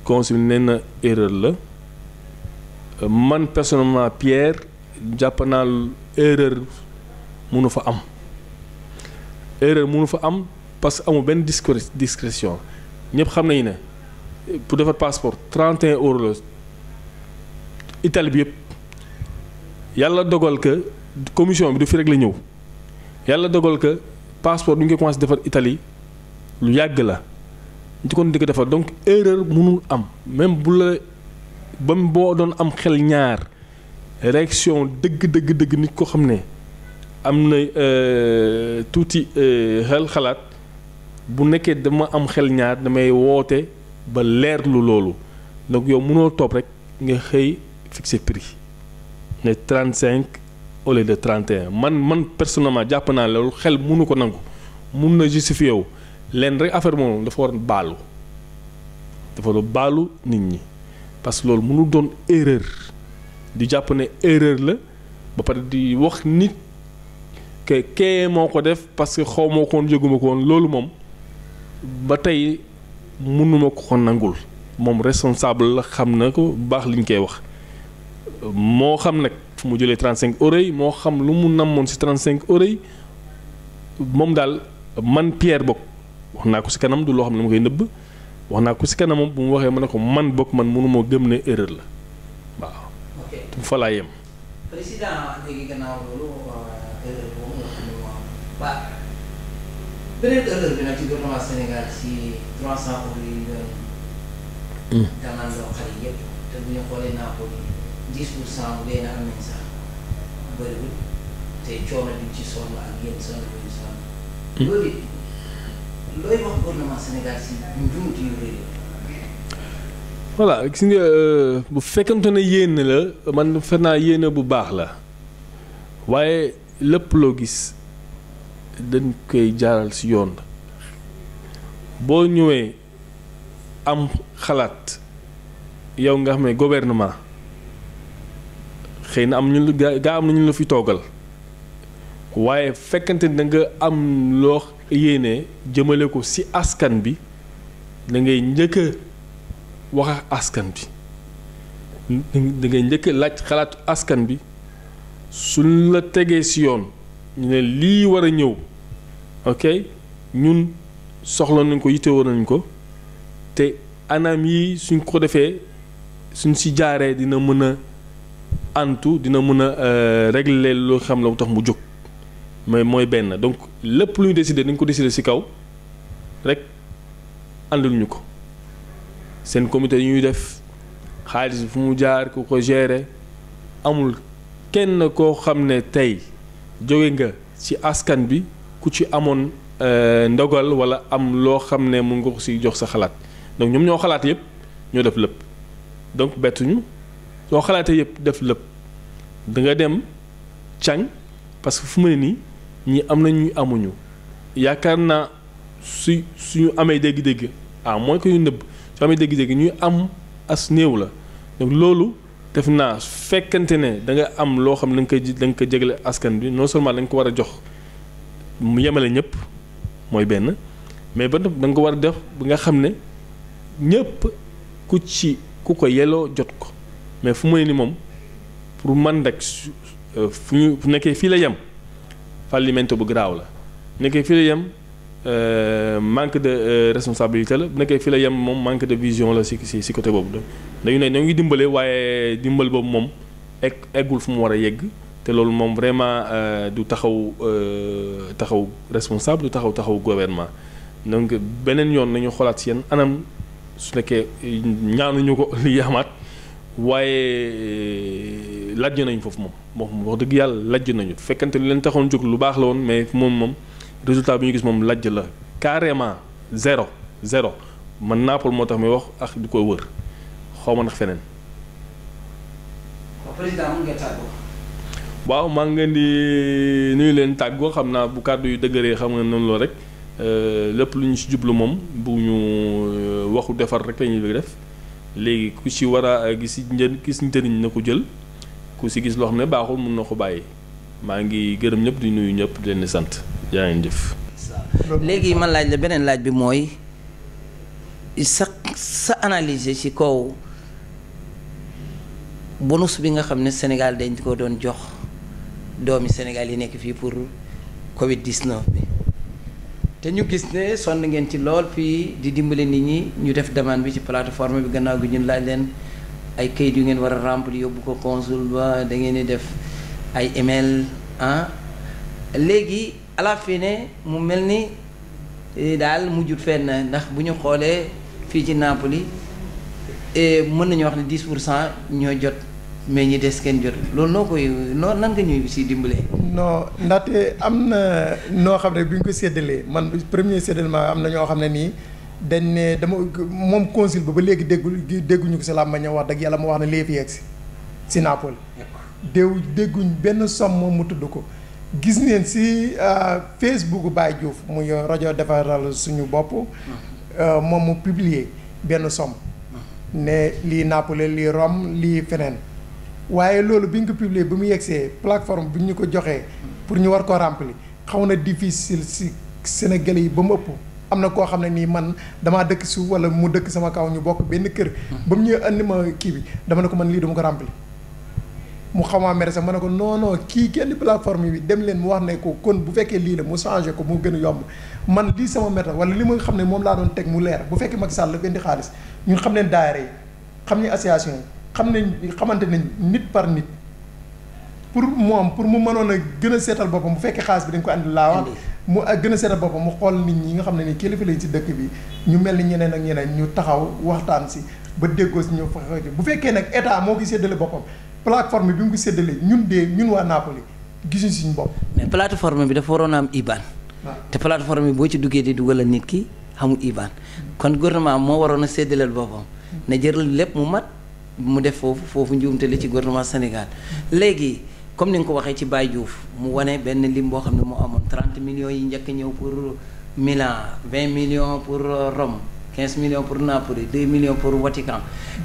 consul nee na erreur la man personnellement Pierre jàpp naa erreur mënu fa am parce que amul benn discrétion ñëpp xam nañu ne pour defar passeport 31 euros la Italie bi yëpp yàlla dogal que commission bi du fi rek la ñëw yàlla dogal que passeport bi ñu koy commencé defar Italie lu yàgg la ñu kon di ko defar donc erreur mënul am même bu la ba boo doon am xel ñaar réaction dëgg nit ko xam ne am na tuuti xalaat bu nekkee dama am xel ñaar damay woote ba leerlu loolu donc yow mënoo topp rek nga xëy fixer prix ne 35 au lieu de 31 man personnellement jàpp naa loolu xel mënu ko nangu mun na justifié wu leen rek affaire moom dafa war baalu nit ñi parce que loolu mënu doon erreur di jàpp ne erreur la ba pare di wax nit que kee moo ko def parce que xaw moo ko woon yëguma ko woon loolu moom ba tey mënuma ko nangul moom responsable la xam na ko baax li ñu koy wax moo xam nag fu mu jëlee 35 euros yi moo xam lu mu namoon ci 35 euros yi moom daal man Pierre bokk wax naa ko ci kanam du loo xam ne ma koy nëbb wax naa ko ci kanamam bu mu waxee ma ne ko man bokk man mënuma gëm ne erreur la waaw. ok fa laa yem. président léegi gannaaw loolu erreur boobu nga xam ne moo am waaw beneen erreur bi nag ci gouvernement Sénégal ci 300 euros yi doon danaan loo xale yëpp te bu ñu xoolee Napoli 10% bu dee na am nañ sax bëriwul te coono bi ci sonn ak yéen sonn bi ñu sonn loolu looy wax gouvernement Sénégal si njumti yu rëy voilà gis nga bu fekkante ne yéene la man fe naa yéene bu baax la waaye lépp loo gis dañ koy jaaral ci yoon boo ñëwee am xalaat yow nga xam ne gouvernement xëy na am ñu gaa am na ñu la fi toogal waaye fekkante da nga am loo yéene jëmale ko ci askan bi da ngay njëkk a wax ak askan bi da ngay njëkk a laaj xalaatu askan bi suñ la tegee ci yoon ñu ne lii war a ñëw ok ñun soxla nañ ko yittewoo nañ ko te anam yi suñ ko defee suñ ci jaaree dina mën a antu dina mën a régler loo xam la mu tax mu jóg mais mooy benn donc lépp lu ñu décider dañ ko décider ci kaw rek àndul ñu ko seen comité yi ñuy def xaalis bi fu mu jaar ku ko gérer amul kenn koo xam ne tey jóge nga ci askan bi ku ci amoon ndogal walla am loo xam ne mun nga ko ci jox sa xalaat donc ñoom ñoo xalaat yépp ñoo def lépp donc bettuñu soo xalaatee yépp def lépp da nga dem càng parce que fu mu ne nii ñi am na ñuy amuñu yaakaar naa suñu amee dégg-dégg mooy ko yu nëbb su amee dégg-dégg ñuy am as néew la donc loolu def naa fekkante ne da nga am loo xam ne da nga ko jégle askan bi non seulement da nga ko war a jox mu yemale ñëpp mooy benn mais ba da nga ko war a def ba nga xam ne ñëpp ku ko yelloo jot ko mais fu mu ne ni moom pour man rek fu nekkee fii la yem fallimento bu garaaw la nekkee fii la yem manque de responsabilité la bu nekkee fii la yem moom manque de vision la si côté boobu dañu ne ñoo ngi dimbale waaye dimbal boobu moom eggul fu mu war a yegg te loolu moom vraiment du taxaw responsable du taxaw gouvernement donc beneen yoon nañu xoolaat si yenn anam su nekkee ñaanuñu ko li yamaat waaye lajj nañu foofu moom wax dëgg yàlla lajj nañu fekkante lu leen taxoon jóg lu baax la woon mais moom résultat bi ñu gis moom lajj la carrément zéro man Naples moo tax muy wax ak di ko wër xaw ma ndax feneen. président mu ngi tàggoo. waaw maa ngi leen di nuyu leen tàggoo xam naa bu kàddu yu dëgëree xam nga noonu la rek lépp lu ñu ci jublu moom bu ñu waxu defar rek la ñuy bëgg def léegi ku ci war a gis njëriñ na ko jël ku ci gis loo xam ne baaxul mun na ko bàyyi maa ngi gërëm ñëpp di nuyu ñëpp di leen di sant jaa ngeen jëf. léegi man laaj la beneen laaj bi mooy sa analyse ci kaw bonus bi nga xam ne Sénégal dañ ko doon jox doomi Sénégal yi nekk fii pour Covid 19 bi te ñu gis ne sonn ngeen ci lool fii di dimbale nit ñi ñu def demande bi ci plateforme bi gannaaw gi ñun laaj leen ay kayit yu ngeen war a remplir yóbbu ko consul ba da ngeen di def ay email léegi à la fin ne mu mel ni daal mujjut fenn ndax bu ñu xoolee fii ci Napoli mën nañu wax ne 10% ñoo jot mais ñi des kenn jot loolu nan nga ñuy si dimbalee. non ndaxte am na noo xam ne bi ñu ko séddalee man premier séddalement am na ñoo xam ne nii dañ ne dama moom consul ba léegi dégguñu ko si làmbañ wax dëgg yàlla mu wax ne léegi yegg si Napoli dégguñ benn somme moom mu tudd ko. gis neen si Facebook Baye Diouf muy rajo defaral suñu bopp. moom mu publier benn somme. ne lii Napoli lii Rome lii feneen. waaye loolu bi ñu ko publier bi mu yegsee plateforme bi ñu ko joxee. pour ñu war koo remplir xaw na difficile si Sénégalais yi ba mu ëpp. am na koo xam ne nii man damaa dëkk suuf wala mu dëkk sama kaw ñu bokk benn kër. ba mu ñëwee andi ma kii bi dama ne ko man lii dama ko remplir. mu xamaa mere sax ma ne ko non kii kenn plateforme bi dem leen mu wax ne ko kon bu fekkee lii la mu changé ko mu gën a yomb man lii sama méthode wala li ma xam ne moom laa doon teg mu leer bu fekkee Macky Sall la indi xaalis ñun xam ne daayira yi xam ne association yi xam ne xamante nañ nit par nit pour mu mënoon a gën a seetal boppam bu fekkee xaalis bi dañ ko andi laa wax mu gën a seetal boppam mu xool nit ñi nga xam ne ni kilifa lañ ci dëkk bi ñu mel ni ñeneen ak ñeneen ñu taxaw waxtaan si ba déggoo si ñu fa bu fekkee nag état moo ko séddale boppam plateforme bi mu ko séddalee ñun waa Napoli gisuñ suñu bopp. mais plateforme bi dafa waroon a am IBAN. te plateforme bi boo ci duggee di dugalal nit ki xamul IBAN. kon gouvernement moo waroon a séddaleel boppam. na jëral lépp mu mat mu def foofu njuumte li ci gouvernement Sénégal. léegi comme ni nga ko waxee ci Baye Diouf mu wane benn lim boo xam ne moo amoon 30 millions yi njëkk ñëw pour Milan 20 millions pour Rome 15 millions pour Napoli 2 millions pour Vatican.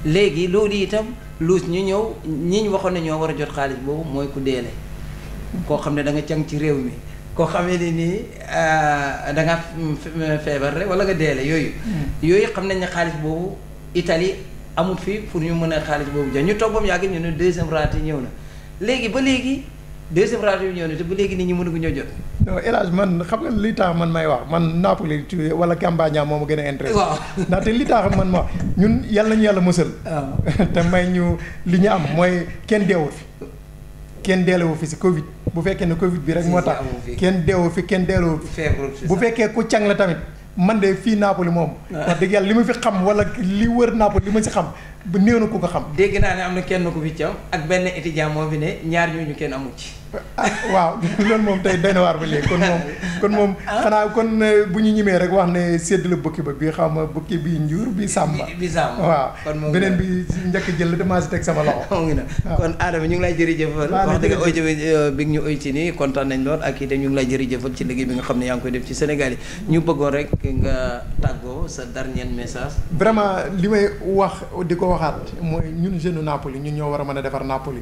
léegi loolu itam luus ñu ñëw ñi ñu waxoon ne ñoo war a jot xaalis boobu mooy ku deele koo xam ne da nga càng ci réew mi koo xamee ne nii da nga feebar rek wala nga deele yooyu xam nañ ne xaalis boobu Italie amut fii pour ñu mën a xaalis boobu jox ñu toog ba mu yàgg ñu ne deuxième rate yi ñëw na léegi ba léegi deuxième rate yi ñëw na te ba léegi nit ñi mënuñu ñoo jot. non El Hadj man xam nga li tax man may wax man Napoli wala Campania moo ma gën a intéressé. waaw ndaxte li tax man ma wax ñun yàlla nañu yàlla mësal. te may ñu li ñu am mooy kenn deewul fi. kenn deelewu fi si Covid bu fekkee ne Covid bi rek moo tax kenn deewu fi kenn deelewu fi bu fekkee ku càng la tamit man de fii Napoli moom. wax dëgg yàlla li ma fi xam wala li wër Napoli li ma si xam bu néew na ku ko xam. dégg naa ne am na kenn ku fi cam ak benn étudiant moo fi ne ñaar ñooñu kenn amu ci. waaw loolu moom tey doy na waar ba léegi kon moom xanaa kon bu ñu ñimee rek wax ne sédd la bukki ba bii xam nga bukki bii njuur bi sàmba waaw beneen bi njëkk jël la damaa si teg sama loxo mu ngi na kon Adama ñu ngi lay jërëjëfal wax dëgg audio bi ñu oy ci nii kontaan nañ lool ak itam ñu ngi lay jërëjëfal ci liggéey bi nga xam ne yaa ngi koy def ci Sénégal yi ñu bëggoon rek nga tàggoo sa dernier message. vraiment li may wax di ko waxaat mooy ñun jeune Napoli ñun ñoo war a mën a defar Napoli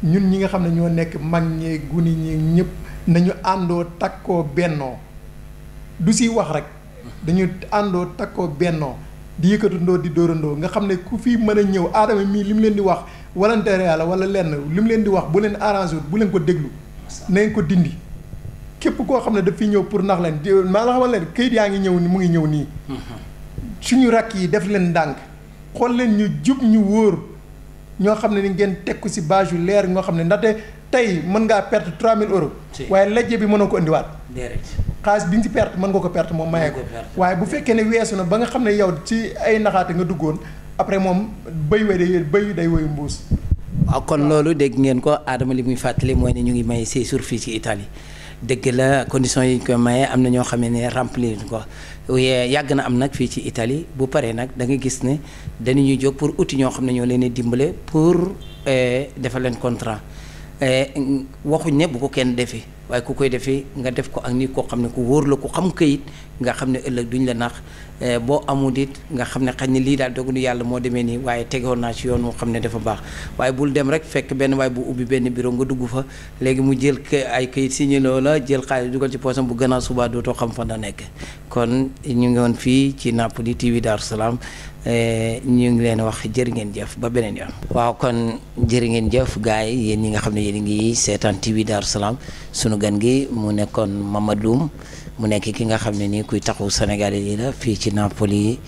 ñun ñi nga xam ne ñoo nekk mag ñi guni ñi ñëpp nañu àndoo takkoo bennoo du si wax rek dañu àndoo takkoo bennoo di yëkkatandoo di dóorandoo nga xam ne ku fi mën a ñëw aadama mii li mu leen di wax volontariat la wala lenn li mu leen di wax bu leen arrangé bu leen ko déglu na ngeen ko dindi képp koo xam ne daf fi ñëw pour nax leen maa la xamal leen këyit yaa ngi ñëw ni mu ngi ñëw nii suñu rakk yi def leen ndànk xool leen ñu jub ñu wóor ñoo xam ne ni ngeen teg ko si base yu leer ñoo xam ne ndaxte tey mën ngaa perte 3000 euros. waaye lajje bi mënoo ko indiwaat. xaalis bi nga ci perte mën nga ko perte moom mayee ko. waaye bu fekkee ne weesu na ba nga xam ne yow ci ay naxaate nga duggoon après moom bëy day woyu mbuus. waaw kon loolu dégg ngeen ko Adama li muy fàttali mooy ne ñu ngi may séjour fii ci Italie dëgg la conditions yi ñu koy maye am na ñoo xam ne remplir ko yàgg na am nag fii ci Italie bu paree nag da nga gis ne dañuy jóg pour outil ñoo xam ne ñoo leen di dimbale pour defal leen contrat waxuñ ne bu ko kenn defee waaye ku koy defee nga def ko ak ni koo xam ne ku wóor la ku xam këyit nga xam ne ëllëg duñ la nax boo amul it nga xam ne xañ ne lii daal dogalu yàlla moo demee nii waaye tegoon naa ci yoon moo xam ne dafa baax waaye bul dem rek fekk benn waaye bu ubbi benn bureau nga dugg fa léegi mu jël ay këyit signé loola jël xaalis dugal ci poosam bu gënaa subaa dootoo xam fa na nekk kon ñu ngi woon fii ci Napoli TV Darou Salam ñu ngi leen wax jërë ngeen jëf ba beneen yoon. waaw kon jërë ngeen jëf gars yi yéen ñi nga xam ne yéen ngi seetaan TV Darou Salam sunu gan gi mu nekkoon Mamadou Loum mu nekk ki nga xam ne nii kuy taxawu Sénégalais yi la fii ci Napoli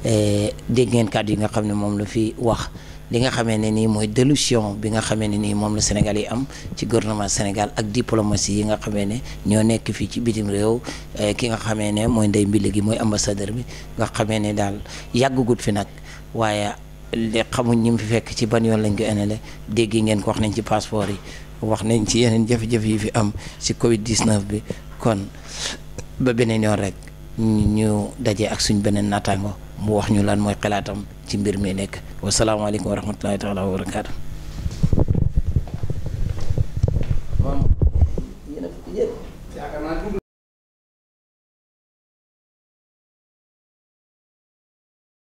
dégg ngeen kàddu yi nga xam ne moom la fi wax li nga xamee ne nii mooy délusion bi nga xamee ne nii moom la Sénégal yi am ci gouvernement Sénégal ak diplomatie yi nga xamee ne ñoo nekk fii ci bitim réew ki nga xamee ne mooy ndey mbili gi mooy ambassadeur bi nga xamee ne daal yàggugut fi nag waaye xamuñ ñi mu fi fekk ci ban yoon lañ ko enele dégg ngeen ko wax nañ ci passeport yi wax nañ ci yeneen jafe-jafe yi fi am ci Covid 19 bi kon ba beneen yoon rek ñu dajee ak suñ beneen naataango mu wax ñu lan mooy xalaatam ci mbir mi nekk wasalaamaaleykum wa rahmatullahi taala wa barakaatu